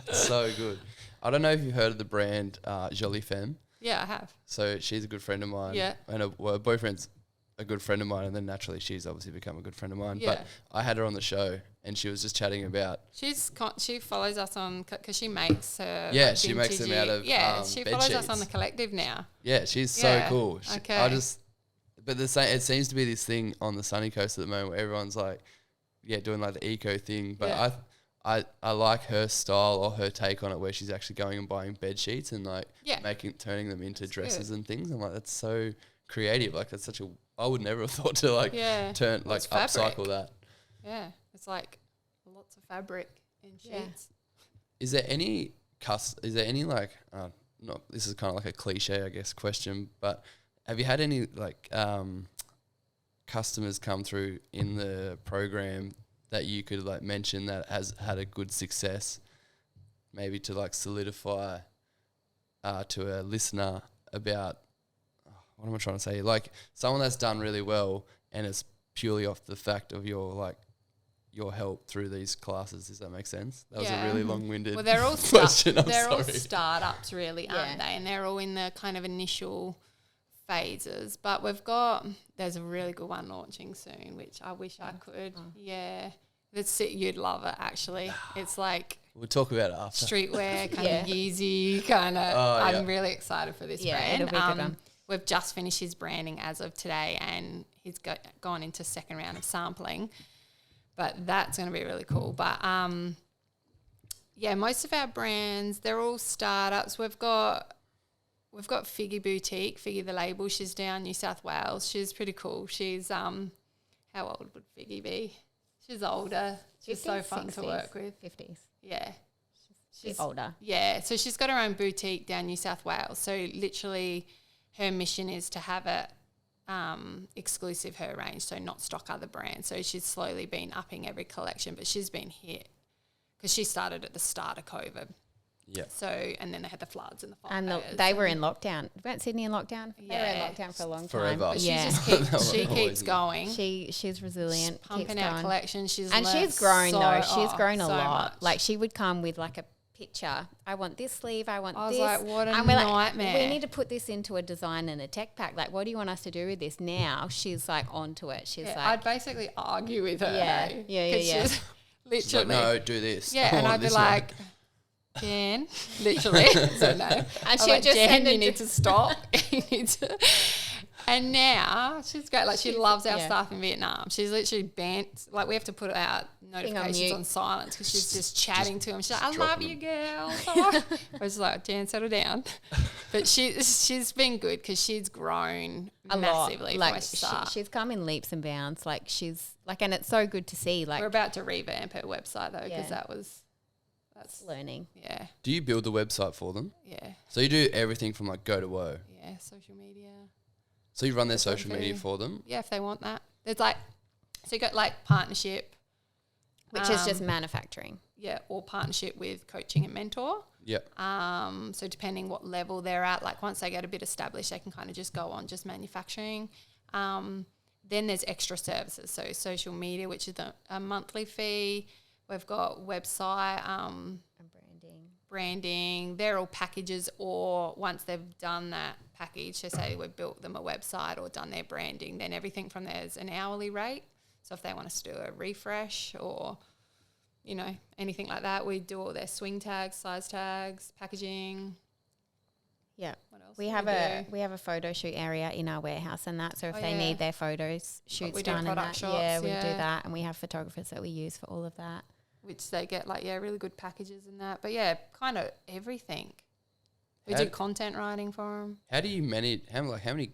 That's so good. I don't know if you've heard of the brand Jolie Femme. Yeah, I have. So she's a good friend of mine. Yeah. And her boyfriend's a good friend of mine, and then naturally she's obviously become a good friend of mine. Yeah. But I had her on the show, and she was just chatting about. She follows us on, because she makes her. Yeah, like, she makes them vintagey- out of, Yeah, she bed follows sheets. us on the collective now. Yeah, she's Yeah, so cool. okay. But the same. It seems to be this thing on the sunny coast at the moment where everyone's like, doing like the eco thing. But Yeah. I like her style or her take on it, where she's actually going and buying bed sheets and like turning them into dresses and things. I'm like, that's so creative. Like that's such a. I would never have thought to like turn Well, like it's fabric. upcycle that. Yeah, it's like lots of fabric in Yeah. sheets. Is there any like not this is kind of like a cliche I guess question, but have you had any like customers come through in the program that you could like mention that has had a good success, maybe to like solidify to a listener about what am I trying to say? Like someone that's done really well and it's purely off the fact of your help through these classes. Does that make sense? That was a really long-winded Well, they're all question. they're all sorry. startups, really, aren't they? And they're all in the kind of initial phases. But there's a really good one launching soon, which I wish I could. Yeah, you'd love it. Actually, it's like We'll talk about it after. streetwear, kind of Yeezy, kind of. I'm really excited for this brand. It'll be a good one. We've just finished his branding as of today, and he's gone into second round of sampling. But that's going to be really cool. But most of our brands, they're all startups. We've got Figgy Boutique, Figgy the label. She's down New South Wales. She's pretty cool. She's how old would Figgy be? She's older. She's 50s, so fun 60s, to work with. 50s. Yeah. She's older. Yeah, so she's got her own boutique down New South Wales. So literally her mission is to have it exclusive her range, so not stock other brands. So she's slowly been upping every collection, but she's been hit because she started at the start of COVID. Yeah. So, and then they had the floods and the fires. And they were in lockdown. Weren't Sydney in lockdown? They were in lockdown for a long time. Forever. But she Yeah. just she keeps going. She's resilient. She's pumping keeps out going. collections. She's grown though. She's oh, grown a so lot. much. Like she would come with like a picture. I want this sleeve. I want I was this. like, what a and we're nightmare. Like, we need to put this into a design and a tech pack. Like, what do you want us to do with this? Now she's like onto it. She's like, I'd basically argue with her. Yeah, hey, yeah. 'cause she's She's like, literally. no, do this. Yeah, I and want I'd be this one. like, Jan, literally. So no. and I'm she'll like, just Jan, send you it need to stop. You need to. And now she's great. Like she loves our stuff in Vietnam. She's literally banned. Like we have to put our notifications on silence because she's just chatting to him. She's like, "I love you, girl." I was like, "Jan, settle down." But she's been good because she's grown a massively. lot. Like from start. she's come in leaps and bounds. Like she's like, and it's so good to see. Like We're about to revamp her website though because that's learning. yeah, Do you build the website for them? yeah, So you do everything from like go to woe. yeah. Social media. So you run their social Photography. media for them? Yeah, if they want that. There's like, so you got like partnership. Which is just manufacturing. Yeah, or partnership with coaching and mentor. Yeah. So depending what level they're at, like once they get a bit established, they can kind of just go on just manufacturing. Then there's extra services. So social media, which is a monthly fee. We've got website, And branding. They're all packages, or once they've done that package, so say we've built them a website or done their branding, then everything from there is an hourly rate. So if they want us to do a refresh or, you know, anything like that, we do all their swing tags, size tags, packaging. Yeah. What else? We do have do? we have a photo shoot area in our warehouse and that. So if they need their photos shoots we do done and product that, shots, we do yeah. that, and we have photographers that we use for all of that. which they get like, really good packages and that. But yeah, kind of everything. We do content writing for them. How do you manage, how many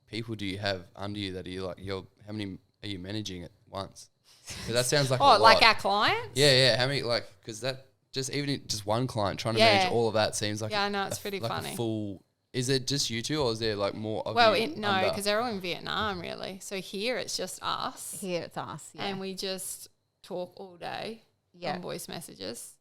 people do you have under you that are you like, how many are you managing at once? Because that sounds like a lot. Like our clients? Yeah. How many, like, because that, just one client trying to manage all of that seems like I know, it's pretty like funny. A full, is it just you two or is there like more of you? No, because they're all in Vietnam really. So here it's just us. Here it's us, yeah. And we just talk all day on voice messages.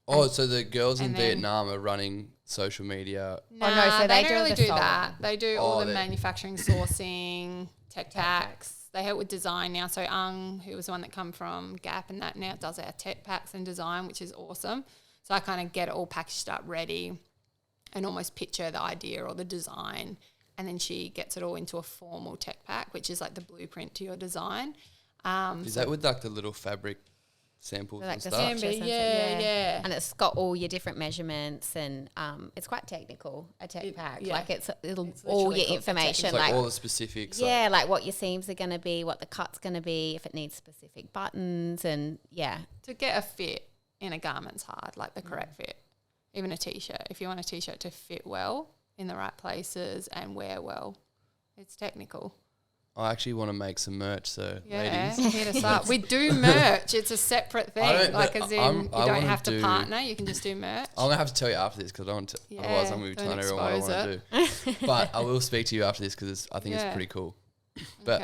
Oh, so the girls in Vietnam are running social media. No, so they don't really do that. They do all the manufacturing, sourcing, tech packs. They help with design now. So who was the one that come from Gap and that now does our tech packs and design, which is awesome. So I kind of get it all packaged up ready and almost picture the idea or the design. And then she gets it all into a formal tech pack, which is like the blueprint to your design. Is that with like the little fabric samples like and the stuff? Yeah. And it's got all your different measurements and it's quite technical, a tech pack. Yeah. Like it's all your information. It's like all the specifics. Yeah, like what your seams are going to be, what the cut's going to be, if it needs specific buttons and To get a fit in a garment's hard, like the correct fit. Even a T-shirt. If you want a T-shirt to fit well in the right places and wear well, it's technical. I actually want to make some merch, so ladies. Hit us up. We do merch. It's a separate thing. Like as in, you don't have to partner. You can just do merch. I'm going to have to tell you after this because I don't want to, otherwise I'm going to be telling everyone what I want to do. But I will speak to you after this because I think it's pretty cool. But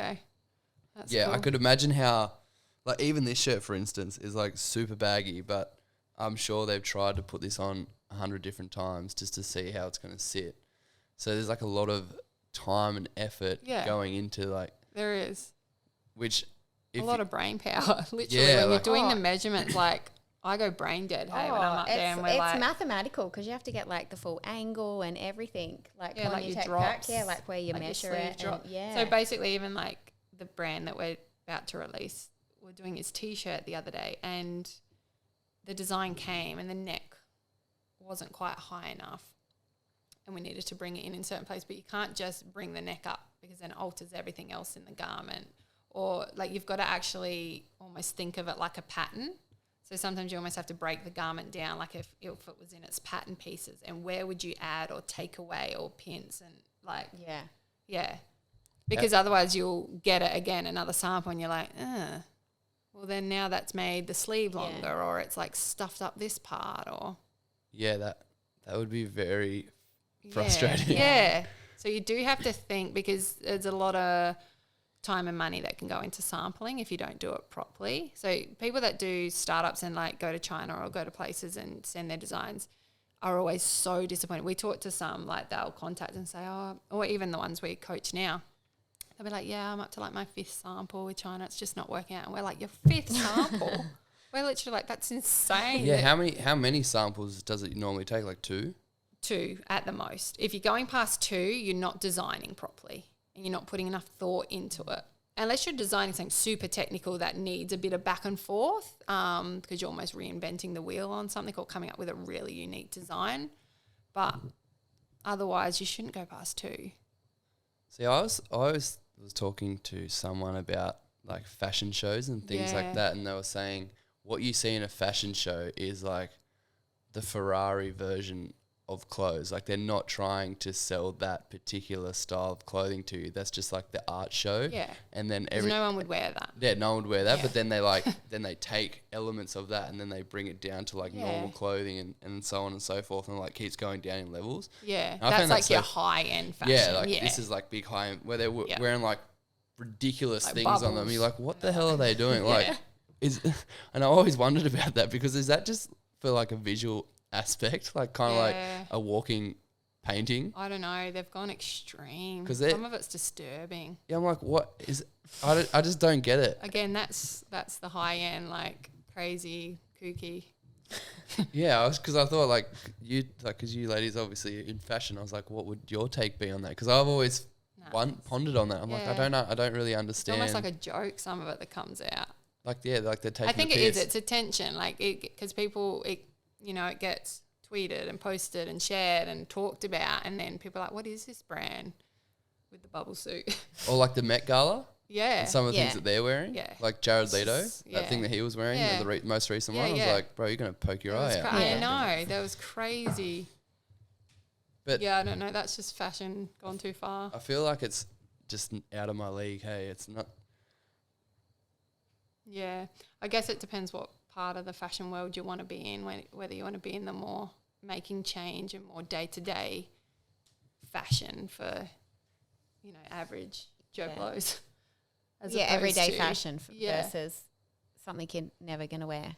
That's cool. I could imagine how, like even this shirt, for instance, is like super baggy, but I'm sure they've tried to put this on 100 different times just to see how it's going to sit. So there's like a lot of time and effort going into like there is, which a lot of brain power. Literally, when you're doing the measurements, like I go brain dead. Hey, when I'm up there, and we're like, it's mathematical because you have to get like the full angle and everything, like on like your your drops, drops, like where you measure it. So basically, even like the brand that we're about to release, we're doing his T-shirt the other day, and the design came, and the neck wasn't quite high enough. And we needed to bring it in certain places, but you can't just bring the neck up because then it alters everything else in the garment. Or like you've got to actually almost think of it like a pattern. So sometimes you almost have to break the garment down, like if it was in its pattern pieces, and where would you add or take away or pinch and like because otherwise you'll get it again another sample and you're like, well then now that's made the sleeve longer or it's like stuffed up this part or that would be very frustrating. Yeah. So you do have to think because there's a lot of time and money that can go into sampling if you don't do it properly. So people that do startups and like go to China or go to places and send their designs are always so disappointed. We talk to some like they'll contact and say, or even the ones we coach now, they'll be like, I'm up to like my 5th sample with China. It's just not working out. And we're like, your 5th sample? We're literally like, that's insane. Yeah. How many samples does it normally take? Like 2? 2 at the most. If you're going past 2, you're not designing properly and you're not putting enough thought into it. Unless you're designing something super technical that needs a bit of back and forth because you're almost reinventing the wheel on something or coming up with a really unique design. But otherwise, you shouldn't go past 2. See, I was talking to someone about like fashion shows and things like that, and they were saying what you see in a fashion show is like the Ferrari version of clothes. Like they're not trying to sell that particular style of clothing to you. That's just like the art show. Yeah. And then no one would wear that. Yeah, no one would wear that. Yeah. But then they like then they take elements of that and then they bring it down to like normal clothing and so on and so forth, and like keeps going down in levels. Yeah. That's like your high end fashion. Yeah, like this is like big high end where they're wearing like ridiculous like things bubbles on them. You're like, what the hell are they doing? Like and I always wondered about that because is that just for like a visual aspect, like kind of like a walking painting? I don't know. They've gone extreme. Some of it's disturbing. Yeah, I'm like, what is? I just don't get it. Again, that's the high end, like crazy, kooky. Yeah, because I thought like you, like because you ladies obviously in fashion. I was like, what would your take be on that? Because I've always pondered on that. I'm like, I don't know. I don't really understand. It's almost like a joke. Some of it that comes out. Like like they're taking. I think it is. It's attention, like because people it gets tweeted and posted and shared and talked about, and then people are like, what is this brand with the bubble suit? Or like the Met Gala? Yeah. And some of the things Yeah. that they're wearing. Yeah. Like Jared Leto, Yeah. that thing that he was wearing, Yeah. the most recent Yeah, one. I yeah. was like, bro, you're going to poke your eye out. Yeah. I know. That was crazy. But yeah, I don't know. That's just fashion gone too far. I feel like it's just out of my league. Hey, it's not. Yeah. I guess it depends what part of the fashion world you want to be in, whether you want to be in the more making change and more day-to-day fashion for, average Joe Yeah. Blows. As Yeah, opposed everyday to- fashion Yeah. versus something you're never going to wear.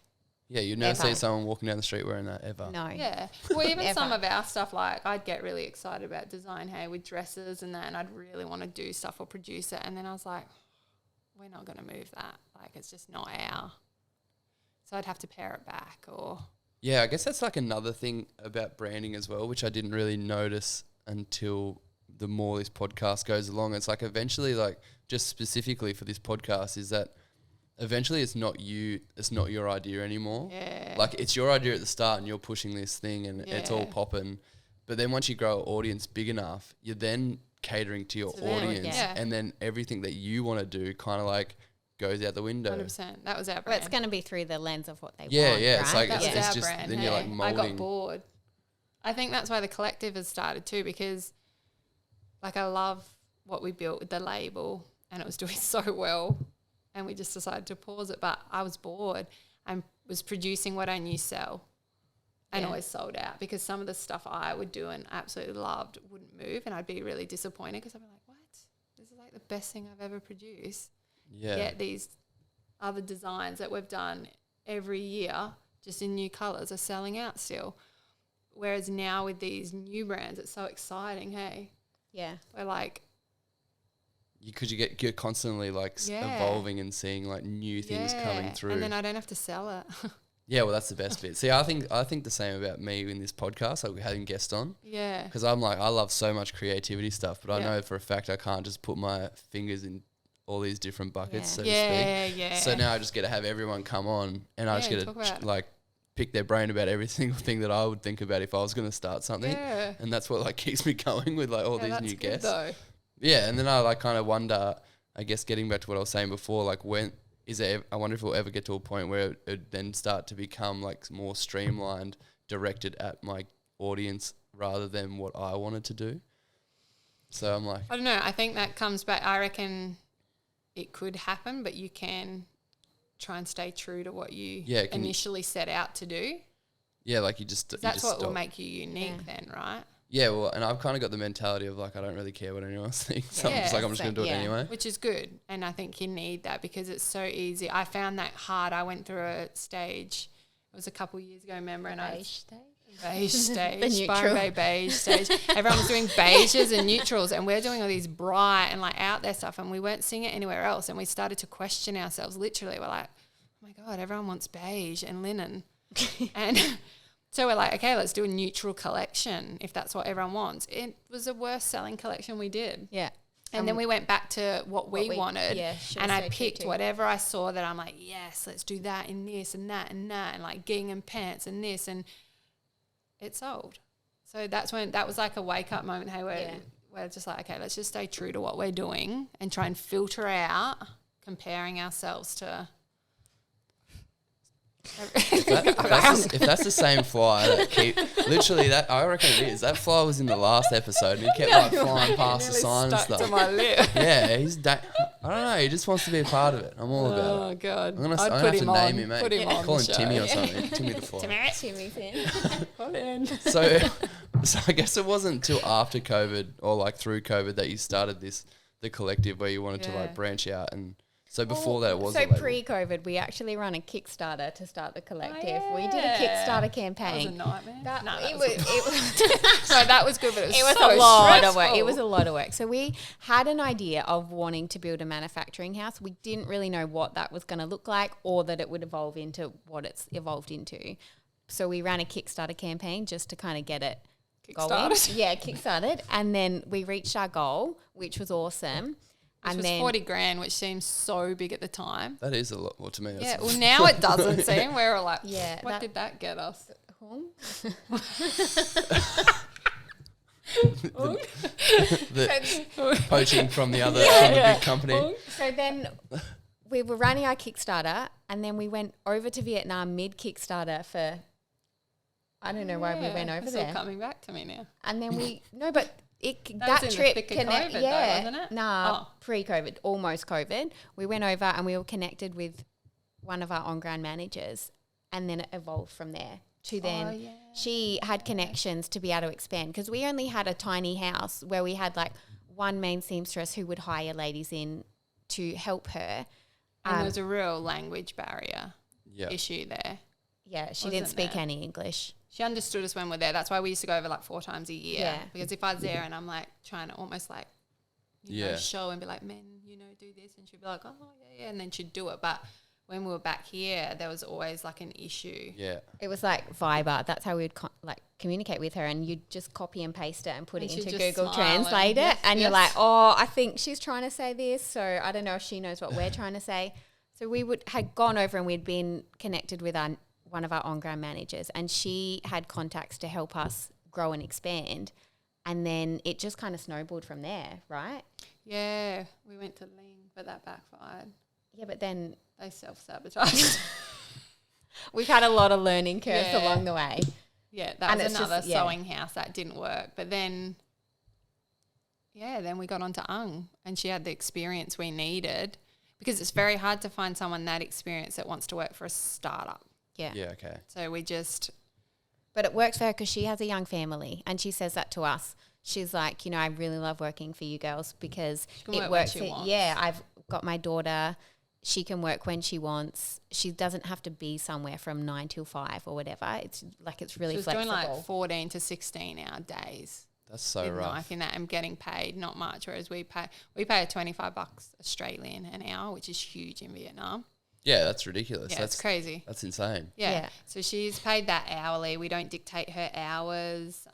Yeah, you'd never Ever. see someone walking down the street wearing that ever. No. Yeah. Well, even some Ever. of our stuff, like I'd get really excited about design, with dresses and that, and I'd really want to do stuff or produce it. And then I was like, we're not going to move that. Like, it's just not our. So I'd have to pare it back or. Yeah, I guess that's like another thing about branding as well, which I didn't really notice until the more this podcast goes along. It's like eventually, like just specifically for this podcast, is that eventually it's not your idea anymore. Yeah. Like it's your idea at the start and you're pushing this thing and it's all Yeah. popping. But then once you grow an audience big enough, you're then catering to your To them, audience. yeah. And then everything that you want to do kind of like goes out the window. 100%. That was our But brand. it's going to be through the lens of what they Yeah, want. yeah, Right? it's like That it's was our just brand. then you're like I molding. got bored. I think that's why the collective has started too, because like I love what we built with the label and it was doing so well and we just decided to pause it. But I was bored and was producing what I knew sell and Yeah. always sold out, because some of the stuff I would do and absolutely loved wouldn't move, and I'd be really disappointed because I'd be like, what? This is like the best thing I've ever produced. Yeah. Yet these other designs that we've done every year, just in new colours, are selling out still. Whereas now with these new brands, it's so exciting. Hey, Yeah. we're like, Because you're constantly like Yeah. evolving and seeing like new things coming through. and then I don't have to sell it. Yeah, well, that's the best bit. See, I think the same about me in this podcast, like we having guests on, Yeah, because I'm like I love so much creativity stuff, but I Yeah. know for a fact I can't just put my fingers in all these different buckets, Yeah. so to speak. yeah. So now I just get to have everyone come on, and I just Yeah, get talk to about it. like pick their brain about every single thing that I would think about if I was going to start something, Yeah, and that's what like keeps me going with like all Yeah, these that's new good guests. though. Yeah, and then I like kind of wonder, I guess getting back to what I was saying before, like when is it? I wonder if we'll ever get to a point where it would then start to become like more streamlined, directed at my audience rather than what I wanted to do. So I'm like, I don't know. I think that comes back. I reckon it could happen, but you can try and stay true to what you initially set out to do. yeah, like you just 'Cause you that's just what will stop. make you unique then, right? Yeah, well, and I've kind of got the mentality of like I don't really care what anyone else thinks. So I'm just Yeah, like I'm just going to do it yeah. anyway. Which is good. And I think you need that because it's so easy. I found that hard. I went through a stage, it was a couple of years ago, remember? And I beige stage, The neutral. Byron Bay beige stage. Everyone was doing beiges and neutrals, and we're doing all these bright and like out there stuff, and we weren't seeing it anywhere else. And we started to question ourselves. Literally, we're like, oh my god, everyone wants beige and linen, and so we're like, okay, let's do a neutral collection if that's what everyone wants. It was the worst selling collection we did. Yeah. And then we went back to what we wanted, yeah, should and I stay true picked to. whatever I saw that I'm like, yes, let's do that in this and that and that, and like gingham pants and this, and it sold. So that was like a wake up moment. Hey, we're just like, okay, let's just stay true to what we're doing and try and filter out comparing ourselves to. If that's the same fly that keep literally that I reckon it is. That fly was in the last episode and he kept like flying past the sign and stuff. To my lip. Yeah, I don't know. He just wants to be a part of it. I'm all about it. Oh god! I'm gonna I'd have put to him name on. him, mate. Put him on Call the him Timmy or show. something. Timmy the fly. Timmy's in. Put in. So I guess it wasn't until after COVID or like through COVID that you started the collective where you wanted to Yeah. like branch out, and so before that it was So a label. pre-COVID, we actually run a Kickstarter to start the collective. Oh, We did a yeah. Kickstarter That was a campaign. nightmare. That, No, it was was no, that was good, but it was, it was so a lot of stressful. work. It was a lot of work. So we had an idea of wanting to build a manufacturing house. We didn't really know what that was going to look like or that it would evolve into what it's evolved into. So we ran a Kickstarter campaign just to kind of get it going. Kickstarted? Yeah, kickstarted. And then we reached our goal, which was awesome. Which and was then 40 grand, which seemed so big at the time. That is a lot. Well, to me, Yeah, that's well, now it doesn't seem. We're all like, Yeah, what that- did that get us? the poaching from the other from the big company. So then we were running our Kickstarter, and then we went over to Vietnam mid Kickstarter for, I don't know why we went over it's there. all coming back to me now. And then that was in the trip thick of COVID though, wasn't it? Nah, pre-COVID, almost COVID. We went over and we were connected with one of our on-ground managers, and then it evolved from there to then she had connections to be able to expand, because we only had a tiny house where we had like one main seamstress who would hire ladies in to help her. And there was a real language barrier issue there. Yeah, she didn't speak any English. She understood us when we're there. That's why we used to go over like 4 times a year. Yeah. Because if I was there and I'm like trying to almost like, you know, show and be like, men, you know, do this. And she'd be like, oh, yeah. And then she'd do it. But when we were back here, there was always like an issue. Yeah. It was like Viber. That's how we would communicate with her, and you'd just copy and paste it and put it into Google Translate it. And you're like, oh, I think she's trying to say this. So I don't know if she knows what we're trying to say. So we had gone over and we'd been connected with one of our on-ground managers, and she had contacts to help us grow and expand. And then it just kind of snowballed from there, right? Yeah. We went to Ling, but that backfired. Yeah, but then they self-sabotaged. We've had a lot of learning curves along the way. Yeah, that was another sewing house that didn't work. But then, then we got onto Ung, and she had the experience we needed, because it's very hard to find someone that experienced that wants to work for a startup. Yeah. Yeah, okay. So we just... But it works for her because she has a young family, and she says that to us. She's like, you know, I really love working for you girls because it works. Yeah, I've got my daughter. She can work when she wants. She doesn't have to be somewhere from 9 till 5 or whatever. It's really flexible. Doing like 14 to 16 hour days. That's so rough. I think that I'm getting paid not much, whereas we pay $25 Australian an hour, which is huge in Vietnam. Yeah, that's ridiculous. Yeah, that's it's crazy. That's insane. Yeah. So she's paid that hourly. We don't dictate her hours.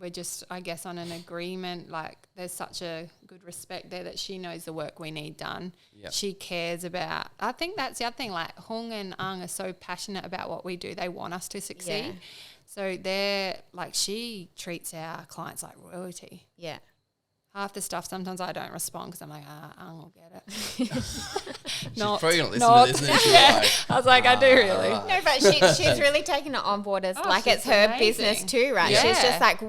We're just, I guess, on an agreement. Like, there's such a good respect there that she knows the work we need done. Yep. She cares about. I think that's the other thing. Like, Hung and Ung are so passionate about what we do. They want us to succeed. Yeah. So they're like, she treats our clients like royalty. Yeah. Half the stuff, sometimes I don't respond because I'm like, Ung will get it. She's probably going to listen to this, and she's like, I was like, I do really. No, but she's really taking it on board as like it's her amazing business too, right? Yeah. She's just like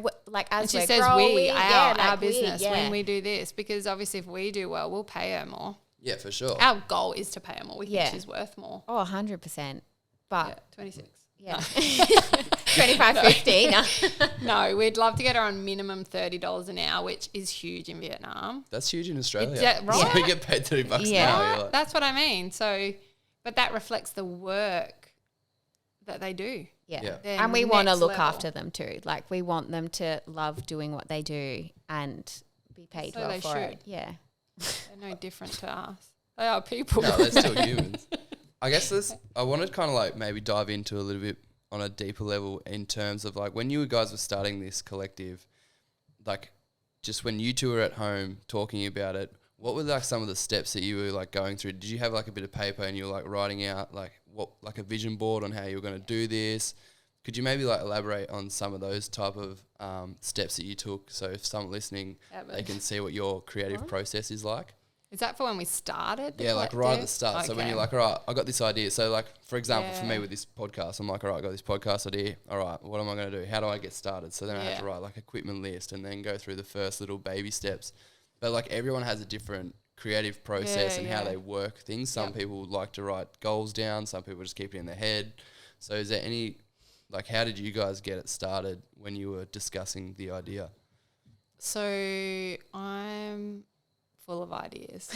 as and she we're says growing, our business when we do this, because obviously if we do well, we'll pay her more. Yeah, for sure. Our goal is to pay her more. We think she's worth more. Oh, 100%. But 26. Yeah. 25.50. No, we'd love to get her on minimum $30 an hour, which is huge in Vietnam. That's huge in Australia. Right? So we get paid $30 an hour. Like, that's what I mean. So, but that reflects the work that they do. Yeah. And we want to look after them too. Like, we want them to love doing what they do and be paid well for it. Yeah. They're no different to us. They are people. No, they're still humans. I guess I wanted to kind of like maybe dive into a little bit on a deeper level in terms of like when you guys were starting this collective, like just when you two were at home talking about it, what were like some of the steps that you were like going through? Did you have like a bit of paper and you were like writing out like a vision board on how you were going to do this? Could you maybe like elaborate on some of those type of steps that you took, so if someone listening, they can see what your creative process is like? Is that for when we started? Yeah, like right at the start. Okay. So when you're like, all right, I got this idea. So like, for example, for me with this podcast, I'm like, all right, I got this podcast idea. All right, what am I going to do? How do I get started? So then I have to write like equipment list and then go through the first little baby steps. But like everyone has a different creative process and how they work things. Some people like to write goals down. Some people just keep it in their head. So is there any, like, how did you guys get it started when you were discussing the idea? So I'm full of ideas.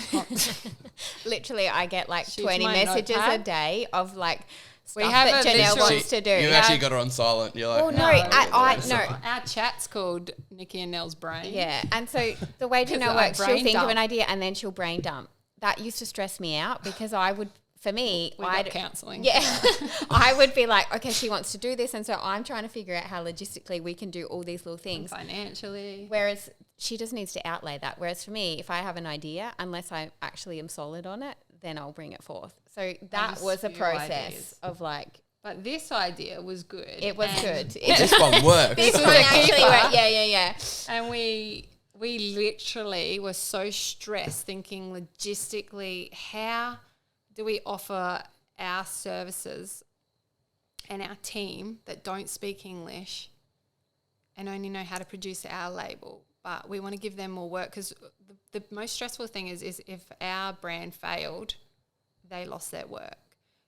Literally, I get like 20 messages a day of like stuff have that Janelle wants to do. You actually got her on silent. You're like, Our chat's called Nickie and Nell's brain. Yeah, and so the way Janelle works, she'll think of an idea and then she'll brain dump. That used to stress me out because I would, for me, I'd counselling. Yeah, I would be like, okay, she wants to do this, and so I'm trying to figure out how logistically we can do all these little things. And financially. Whereas she just needs to outlay that. Whereas for me, if I have an idea, unless I actually am solid on it, then I'll bring it forth. So that was a process of like But this idea was good. It was good. This one works. This was one a actually keeper. worked. Yeah. And we literally were so stressed thinking logistically, how do we offer our services and our team that don't speak English and only know how to produce our label, but we want to give them more work, because the most stressful thing is if our brand failed, they lost their work.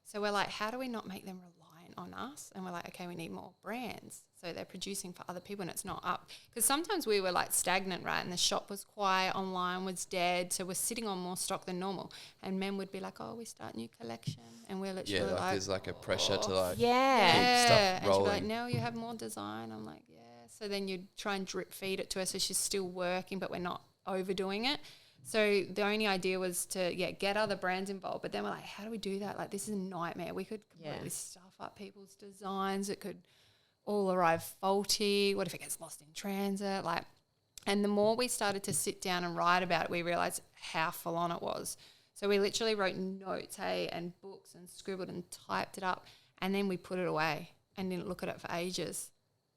So we're like, how do we not make them reliant on us? And we're like, okay, we need more brands. So they're producing for other people and it's not up. Because sometimes we were like stagnant, right? And the shop was quiet, online was dead. So we're sitting on more stock than normal. And men would be like, oh, we start new collection. And we're literally like, there's like a pressure to like Yeah. keep stuff and she'd be rolling. like, no, you have more design. I'm like, yeah. So then you'd try and drip feed it to her so she's still working, but we're not overdoing it. So the only idea was to, get other brands involved. But then we're like, how do we do that? Like, this is a nightmare. We could completely stuff up people's designs. It could all arrive faulty. What if it gets lost in transit? Like, and the more we started to sit down and write about it, we realised how full on it was. So we literally wrote notes, and books and scribbled and typed it up. And then we put it away and didn't look at it for ages.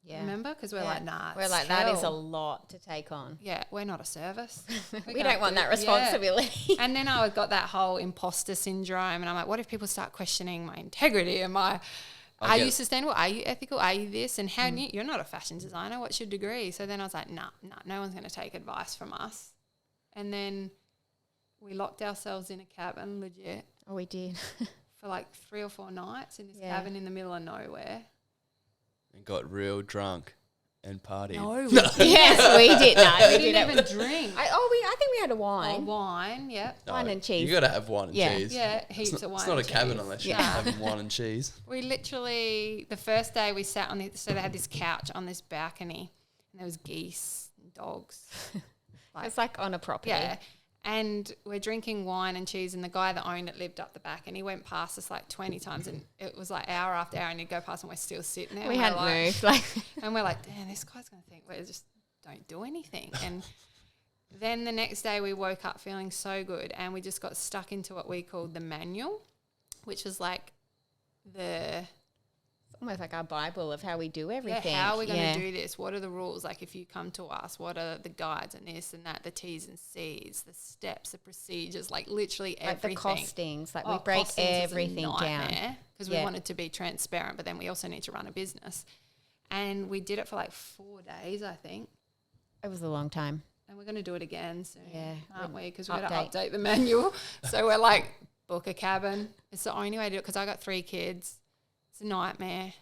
Yeah. Remember? Because we're like, nah, we're it's like, that is a hell. lot to take on. Yeah, we're not a service. We can't don't want do that it. Yeah. responsibility. And then I got that whole imposter syndrome, and I'm like, what if people start questioning my integrity and are you sustainable? Are you ethical? Are you this? And how you're not a fashion designer. What's your degree? So then I was like, nah, no one's going to take advice from us. And then we locked ourselves in a cabin, legit, Oh, we did. for like 3 or 4 nights in this Yeah. cabin in the middle of nowhere. And got real drunk and partied. No, Yes, we did. No, we we did didn't it. even drink. I think we had a Oh, wine. wine, yep. No, Wine and cheese. You got to have wine and Yeah. cheese. Yeah, heaps of wine. It's not a and cabin cheese. unless you're Yeah. having wine and cheese. We literally, the first day we sat on so they had this couch on this balcony, and there was geese and dogs. It's like on a property. Yeah. And we're drinking wine and cheese, and the guy that owned it lived up the back, and he went past us like 20 times, and it was like hour after hour, and he'd go past and we're still sitting there. We and hadn't we're moved. And we're like, damn, this guy's going to think we just don't do anything. And then the next day we woke up feeling so good, and we just got stuck into what we called the manual, which was like almost like our Bible of how we do everything. how are we going to do this? What are the rules? Like, if you come to us, what are the guides and this and that, the T's and C's, the steps, the procedures, like literally Like everything. the costings, like we break everything down. Because we wanted to be transparent, but then we also need to run a business. And we did it for like 4 days, I think. It was a long time. And we're going to do it again soon, aren't we? Because we're going Update. to update the manual. So we're like, book a cabin. It's the only way to do it, because I got 3 kids. It's a nightmare.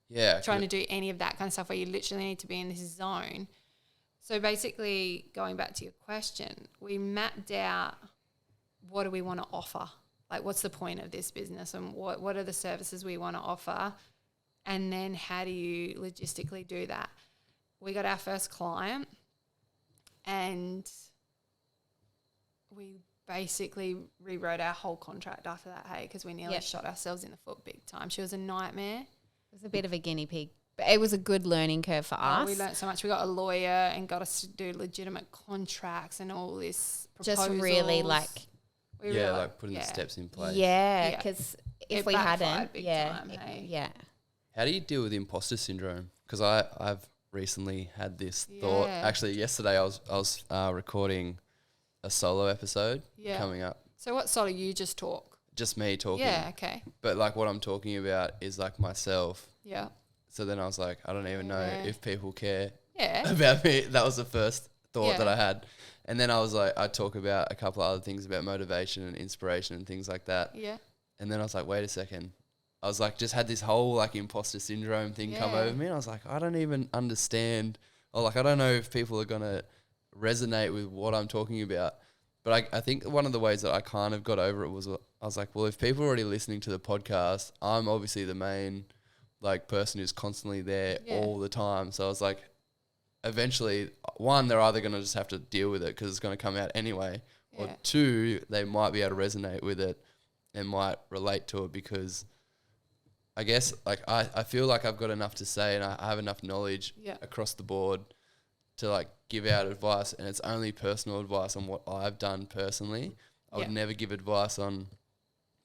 Yeah. Trying to do any of that kind of stuff where you literally need to be in this zone. So basically, going back to your question, we mapped out what do we want to offer? Like, what's the point of this business, and what are the services we want to offer? And then how do you logistically do that? We got our first client, and we basically rewrote our whole contract after that, because we nearly shot ourselves in the foot big time. She was a nightmare. It was a bit of a guinea pig, but it was a good learning curve for us. We learned so much. We got a lawyer and got us to do legitimate contracts and all this proposals. Just really like, We were like putting the steps in place. yeah, Yeah. because It if we backfired hadn't, big yeah, time, hey? yeah. How do you deal with imposter syndrome? Because I've recently had this thought. Yeah. Actually, yesterday I was recording a solo episode coming up. So what sort of you just talk? Just me talking. Yeah, okay. But like what I'm talking about is like myself. Yeah. So then I was like, I don't even know Yeah. if people care Yeah. about me. That was the first thought that Yeah. I had. And then I was like, I talk about a couple of other things about motivation and inspiration and things like that. Yeah. And then I was like, wait a second. I was like, just had this whole like imposter syndrome thing come Yeah. over me. And I was like, I don't even understand, or like, I don't know if people are going to resonate with what I'm talking about. But I think one of the ways that I kind of got over it was, I was like, well, if people are already listening to the podcast, I'm obviously the main like person who's constantly there all the time. So I was like, eventually, one, they're either going to just have to deal with it because it's going to come out anyway, or two, they might be able to resonate with it and might relate to it, because I guess like I feel like I've got enough to say and I have enough knowledge across the board to like give out advice, and it's only personal advice on what I've done personally. I would never give advice on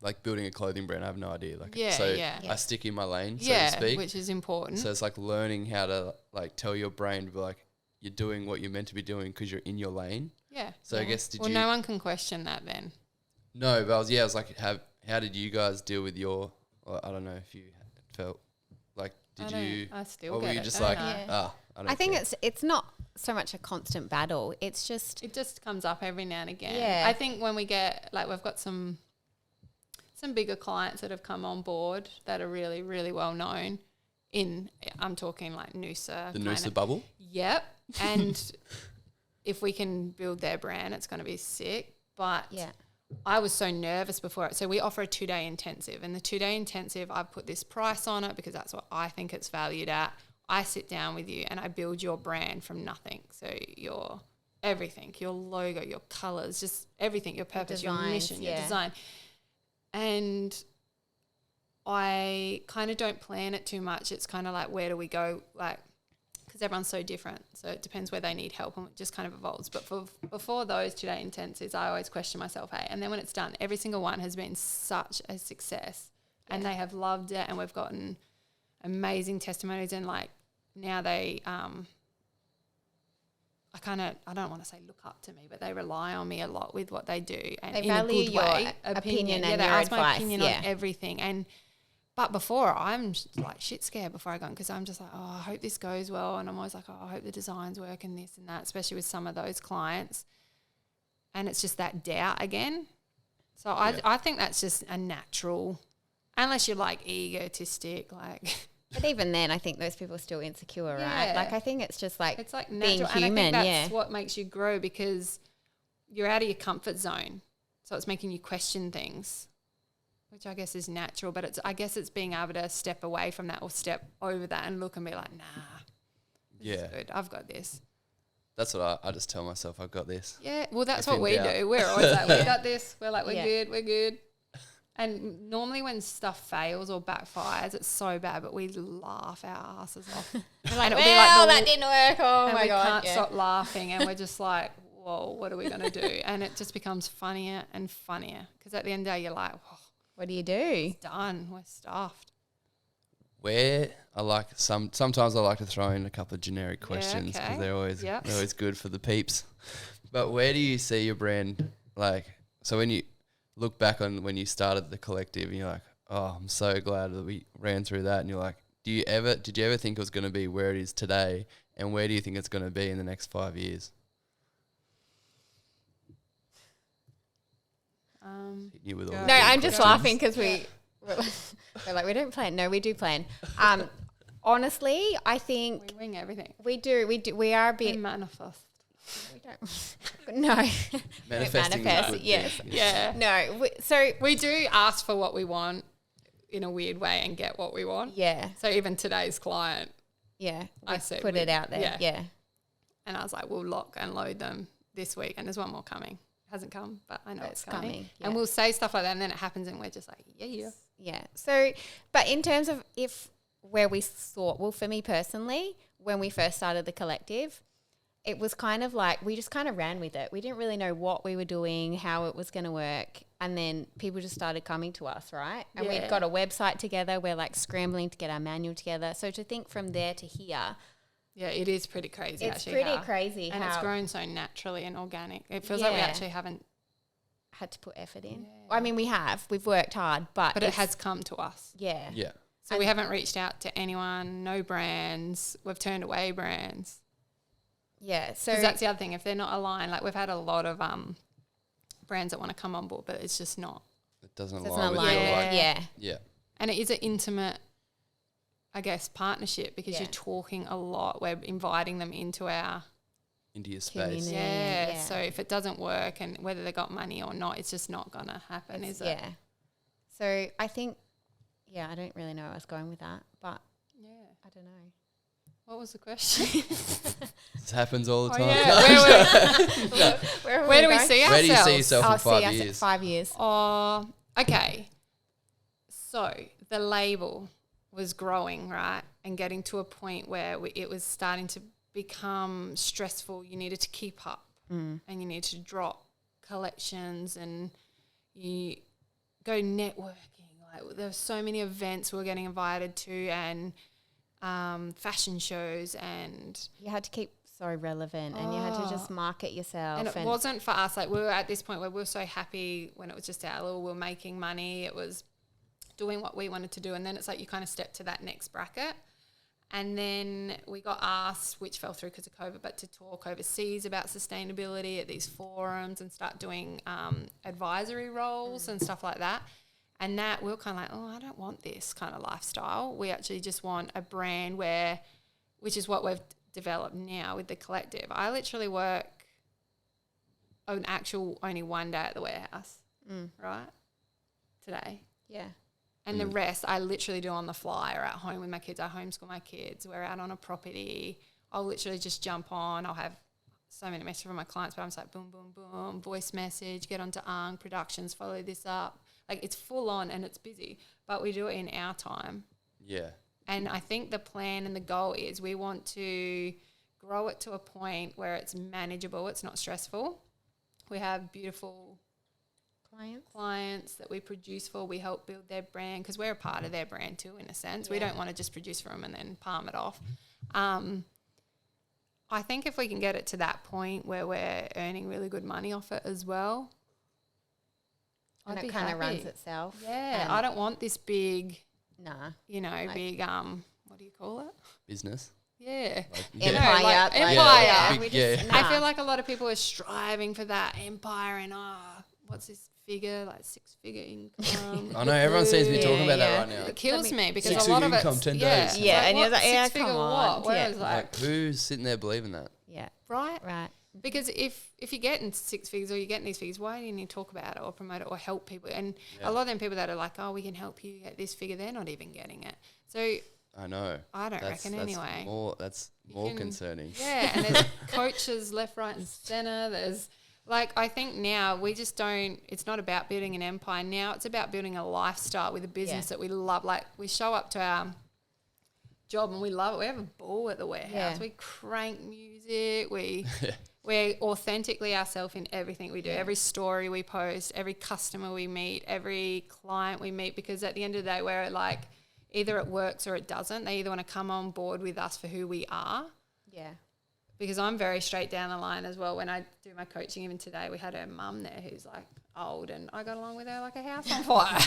like building a clothing brand. I have no idea. Like, Yeah, so yeah. I stick in my lane, so Yeah, to speak. which is important. So it's like learning how to like tell your brain to be like, you're doing what you're meant to be doing because you're in your lane. Yeah. So I guess well, no one can question that then. No, but I was like, how did you guys deal with your? Well, I don't know if you felt like I still or get were you it, just don't like I? I don't I think care. it's not so much a constant battle. It's just It just comes up every now and again. Yeah. I think when we get like we've got some bigger clients that have come on board that are really, really well known I'm talking like Noosa. The Noosa bubble. Yep. And if we can build their brand, it's going to be sick. But yeah. I was so nervous before it. So we offer a 2-day intensive, and the 2-day intensive, I've put this price on it because that's what I think it's valued at. I sit down with you and I build your brand from nothing. So your everything, your logo, your colors, just everything, your purpose, your mission, your design. And I kind of don't plan it too much. It's kind of like, where do we go? Like, because everyone's so different. So it depends where they need help, and it just kind of evolves. But before those 2-day intensives, I always question myself, hey, and then when it's done, every single one has been such a success and they have loved it, and we've gotten amazing testimonies, and like now they, I don't want to say look up to me, but they rely on me a lot with what they do, and They in value a good your way. opinion and they your ask my advice, opinion on everything. But before, I'm like shit scared before I go, because I'm just like, oh, I hope this goes well. And I'm always like, oh, I hope the designs work and this and that, especially with some of those clients. And it's just that doubt again. So I think that's just a natural, unless you're like egotistic, like. But even then, I think those people are still insecure, right? Like, I think it's just like, it's like being natural. human, and I think that's what makes you grow, because you're out of your comfort zone. So it's making you question things, which I guess is natural, but I guess it's being able to step away from that or step over that and look and be like, nah, this is good. I've got this. That's what I just tell myself. I've got this. Yeah, well, that's If what in we doubt. do. We're always like, we got this. We're like, we're good. And normally when stuff fails or backfires, it's so bad, but we laugh our asses off. We're like, and well, that didn't work. Oh and my we God. can't stop laughing, and we're just like, whoa, what are we going to do? And it just becomes funnier and funnier, because at the end of the day, you're like, oh, What do you do? it's done. We're stuffed. Where I like sometimes I like to throw in a couple of generic questions because okay. they're always good for the peeps. But where do you see your brand, like, so when you look back on when you started the collective and you're like, oh, I'm so glad that we ran through that, and you're like, did you ever think it was going to be where it is today, and where do you think it's going to be in the next 5 years? You with all the No, big I'm just questions. laughing because we're like, we don't plan. No, we do plan. Honestly, I think We wing everything. we do. We are a We bit. manifest. We don't. No. Manifesting is a manifest, good yes. thing. Yeah. No. So We do ask for what we want in a weird way and get what we want. yeah, So even today's client, yeah. I We said put it out there. yeah. Yeah. and I was like, we'll lock and load them this week, and there's one more coming. Hasn't come, but I know it's coming. yeah. And we'll say stuff like that, and then it happens, and we're just like, yeah. Yeah. So, but in terms of where we thought, well, for me personally, when we first started the collective, it was kind of like we just kind of ran with it. We didn't really know what we were doing, how it was going to work. And then people just started coming to us, right? And we'd got a website together. We're like scrambling to get our manual together. So to think from there to here, Yeah, it is pretty crazy. it's actually, pretty how- crazy and how it's grown so naturally and organic. It feels like we Yeah. actually haven't, had to put effort in. I mean, we've worked hard, but but it it's- has come to us. yeah. Yeah. So we haven't reached out to anyone, no brands. We've turned away brands. Yeah. So Because that's the other thing. If they're not aligned, like we've had a lot of brands that want to come on board, but it's just not. It doesn't it's align not with aligned your with like. yeah. Yeah. And it is an intimate, I guess, partnership, because Yeah. you're talking a lot. We're inviting them into our Into your space. Community. yeah. So if it doesn't work, and whether they got money or not, it's just not gonna happen, is it? Yeah. So I think, I don't really know where I was going with that, but Yeah. I don't know. What was the question? This happens all the Oh, time. yeah. Where do we see ourselves? Where do you see yourself in I'll 5 see us years? at 5 years. Oh, okay. So the label was growing, right, and getting to a point where it was starting to become stressful. You needed to keep up, and you needed to drop collections, and you go networking. Like there were so many events we were getting invited to, and fashion shows, and You had to keep so relevant, and you had to just market yourself. and it wasn't for us. Like we were at this point where we were so happy when it was just our little, we were making money. It was doing what we wanted to do. And then it's like you kind of step to that next bracket. And then we got asked, which fell through because of COVID, but to talk overseas about sustainability at these forums and start doing advisory roles and stuff like that. And that we were kind of like, oh, I don't want this kind of lifestyle. We actually just want a brand where, which is what we've developed now with the collective. I literally work only one day at the warehouse, right? Today. Yeah. And the rest I literally do on the fly or at home with my kids. I homeschool my kids. We're out on a property. I'll literally just jump on. I'll have so many messages from my clients, but I'm just like boom, boom, boom, voice message, get onto ANG Productions, follow this up. Like it's full on and it's busy, but we do it in our time. Yeah. And I think the plan and the goal is we want to grow it to a point where it's manageable, it's not stressful. We have beautiful clients that we produce for. We help build their brand because we're a part of their brand too, in a sense. Yeah. We don't want to just produce for them and then palm it off. I think if we can get it to that point where we're earning really good money off it as well, and it kind of runs itself. Yeah, I don't want this big, big, what do you call it? Business. Yeah. Empire. I feel like a lot of people are striving for that empire and, what's this figure, like 6-figure income. I know, everyone seems to be talking about that right now. It kills me because a lot of it. 10 days. Yeah, like, and you're like, come on. Whereas like, who's sitting there believing that? Yeah. Right? Right. Because if you're getting 6 figures or you're getting these figures, why do you need to talk about it or promote it or help people? And a lot of them people that are like, oh, we can help you get this figure, they're not even getting it. So I know. I don't reckon anyway. That's more concerning. Yeah, and there's coaches left, right and centre. There's I think now we just don't, it's not about building an empire. Now it's about building a lifestyle with a business that we love. Like we show up to our job and we love it. We have a ball at the warehouse. Yeah. We crank music. We're authentically ourselves in everything we do. Yeah. Every story we post, every customer we meet, every client we meet, because at the end of the day we're like either it works or it doesn't. They either want to come on board with us for who we are. Yeah. Because I'm very straight down the line as well. When I do my coaching, even today, we had her mum there who's like old and I got along with her like a house on fire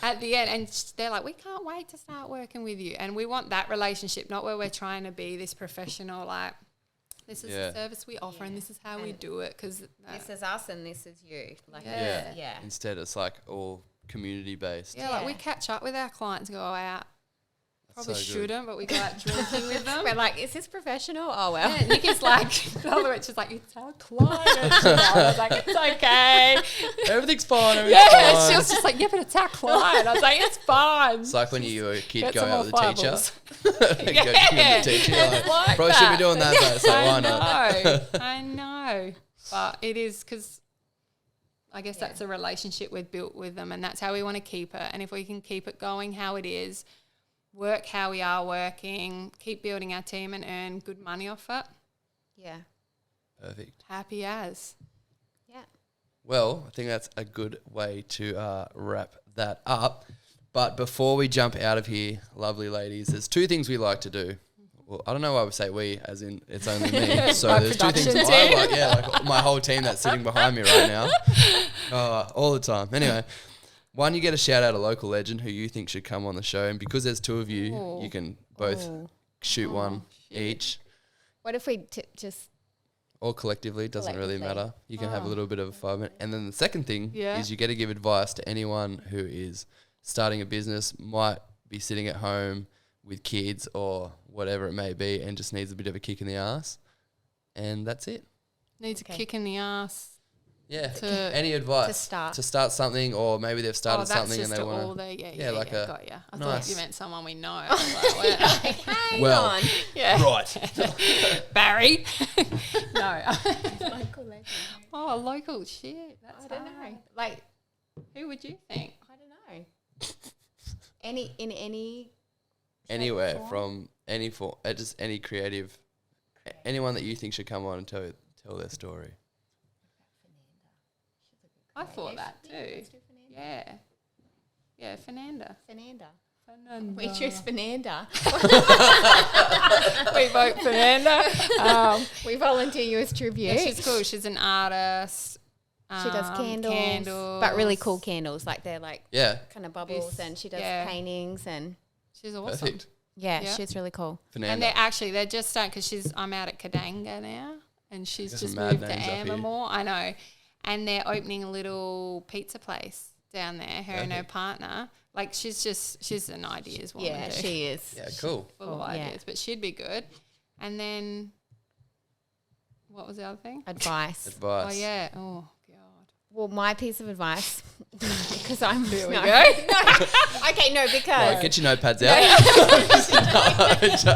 at the end. And they're like, we can't wait to start working with you. And we want that relationship, not where we're trying to be this professional, like this is the service we offer and this is how we do it. Because this is us and this is you. Like Instead, it's like all community based. Yeah, like we catch up with our clients, go out. Probably shouldn't, but we go out drinking with them. We're like, is this professional? Oh, well. Yeah, Nickie's like, she's like, it's our client. I was like, it's okay. Everything's fine. She was just like, yeah, but it's our client. I was like, it's fine. It's like when you were a kid going out with the teacher. Probably shouldn't be doing that, though. So why not? I know. But it is because I guess that's a relationship we've built with them and that's how we want to keep it. And if we can keep it going how it is, work how we are working, keep building our team and earn good money off it. Yeah. Perfect. Happy as. Yeah. Well, I think that's a good way to wrap that up. But before we jump out of here, lovely ladies, there's 2 things we like to do. Well, I don't know why we say we, as in it's only me. So there's 2 things I like. Yeah, like my whole team that's sitting behind me right now. All the time. Anyway. One, you get a shout out a local legend who you think should come on the show, and because there's 2 of you, you can both shoot one each. What if we just or collectively? Doesn't really matter. You can have a little bit of a 5 minute. And then the second thing is you get to give advice to anyone who is starting a business, might be sitting at home with kids or whatever it may be, and just needs a bit of a kick in the ass. And that's it. Needs a kick in the ass. Yeah. Any advice to start something, or maybe they've started something and they want to. Got you. I thought you meant someone we know. Well, right. Barry. No. Local legend. Oh, local shit. That's I don't know. Like, who would you think? I don't know. Anywhere from any form, just any creative, anyone that you think should come on and tell their story. I thought that too. Yeah. Fernanda. Fernanda. Fernanda. We choose Fernanda. We vote Fernanda. We volunteer you as tribute. Yeah, she's cool. She's an artist. She does candles, but really cool candles. Like they're like kind of bubbles, and she does paintings, and she's awesome. Perfect. Yeah, she's really cool. Fernanda. And they're just starting because I'm out at Kadanga now, and she's just moved to Ambermore. I know, and they're opening a little pizza place down there. Her and her partner. Like she's an ideas woman. Yeah, she is. Yeah, cool. Full of ideas, but she'd be good. And then, what was the other thing? Advice. Oh yeah. Oh God. Well, my piece of advice, because I'm. Here we go. go. Okay, no, because. Right, get your notepads out.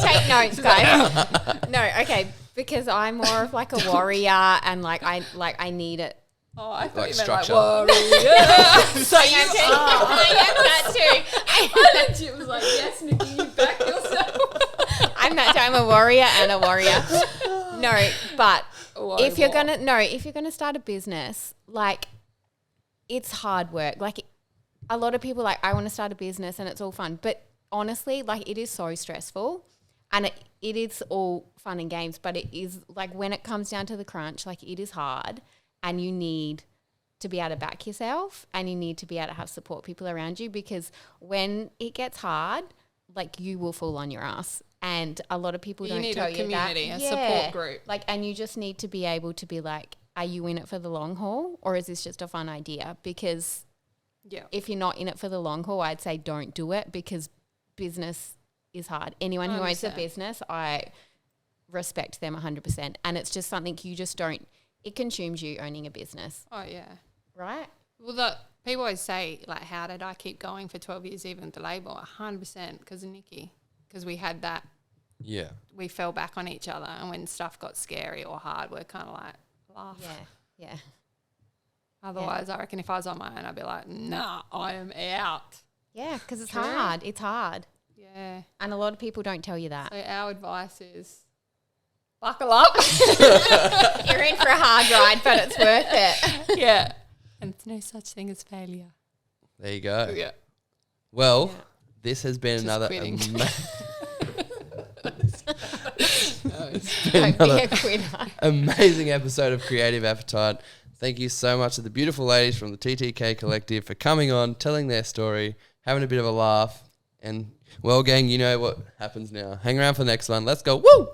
Take notes, guys. No, okay, because I'm more of like a warrior, and I need it. Oh, I thought Like you structure. meant like warrior. So I am that too. She was like, yes, Nikki, you back yourself. I'm that too. I'm a warrior and a warrior. No, but if you're gonna start a business, like it's hard work. Like a lot of people like, I want to start a business and it's all fun, but honestly, like it is so stressful, and it is all fun and games, but it is like when it comes down to the crunch, like it is hard. And you need to be able to back yourself, and you need to be able to have support people around you, because when it gets hard, like you will fall on your ass. And a lot of people don't tell you that. You need a community, a support group. Like, and you just need to be able to be like, are you in it for the long haul, or is this just a fun idea? Because if you're not in it for the long haul, I'd say don't do it, because business is hard. Anyone who owns a business, I respect them 100%. And it's just something you just don't. It consumes you owning a business. Oh, yeah. Right? Well, people always say, like, how did I keep going for 12 years even with the label? 100% because of Nikki. Because we had that. Yeah. We fell back on each other. And when stuff got scary or hard, we're kind of like, laugh. Yeah. Otherwise, I reckon if I was on my own, I'd be like, nah, I am out. Yeah, because it's hard. It's hard. Yeah. And a lot of people don't tell you that. So our advice is buckle up. You're in for a hard ride, but it's worth it. Yeah. And there's no such thing as failure. There you go. Yeah. Well, this has been Just another quitting. Don't be a quitter. amazing episode of Creative Appetite. Thank you so much to the beautiful ladies from the TTK Collective for coming on, telling their story, having a bit of a laugh. And, well, gang, you know what happens now. Hang around for the next one. Let's go. Woo!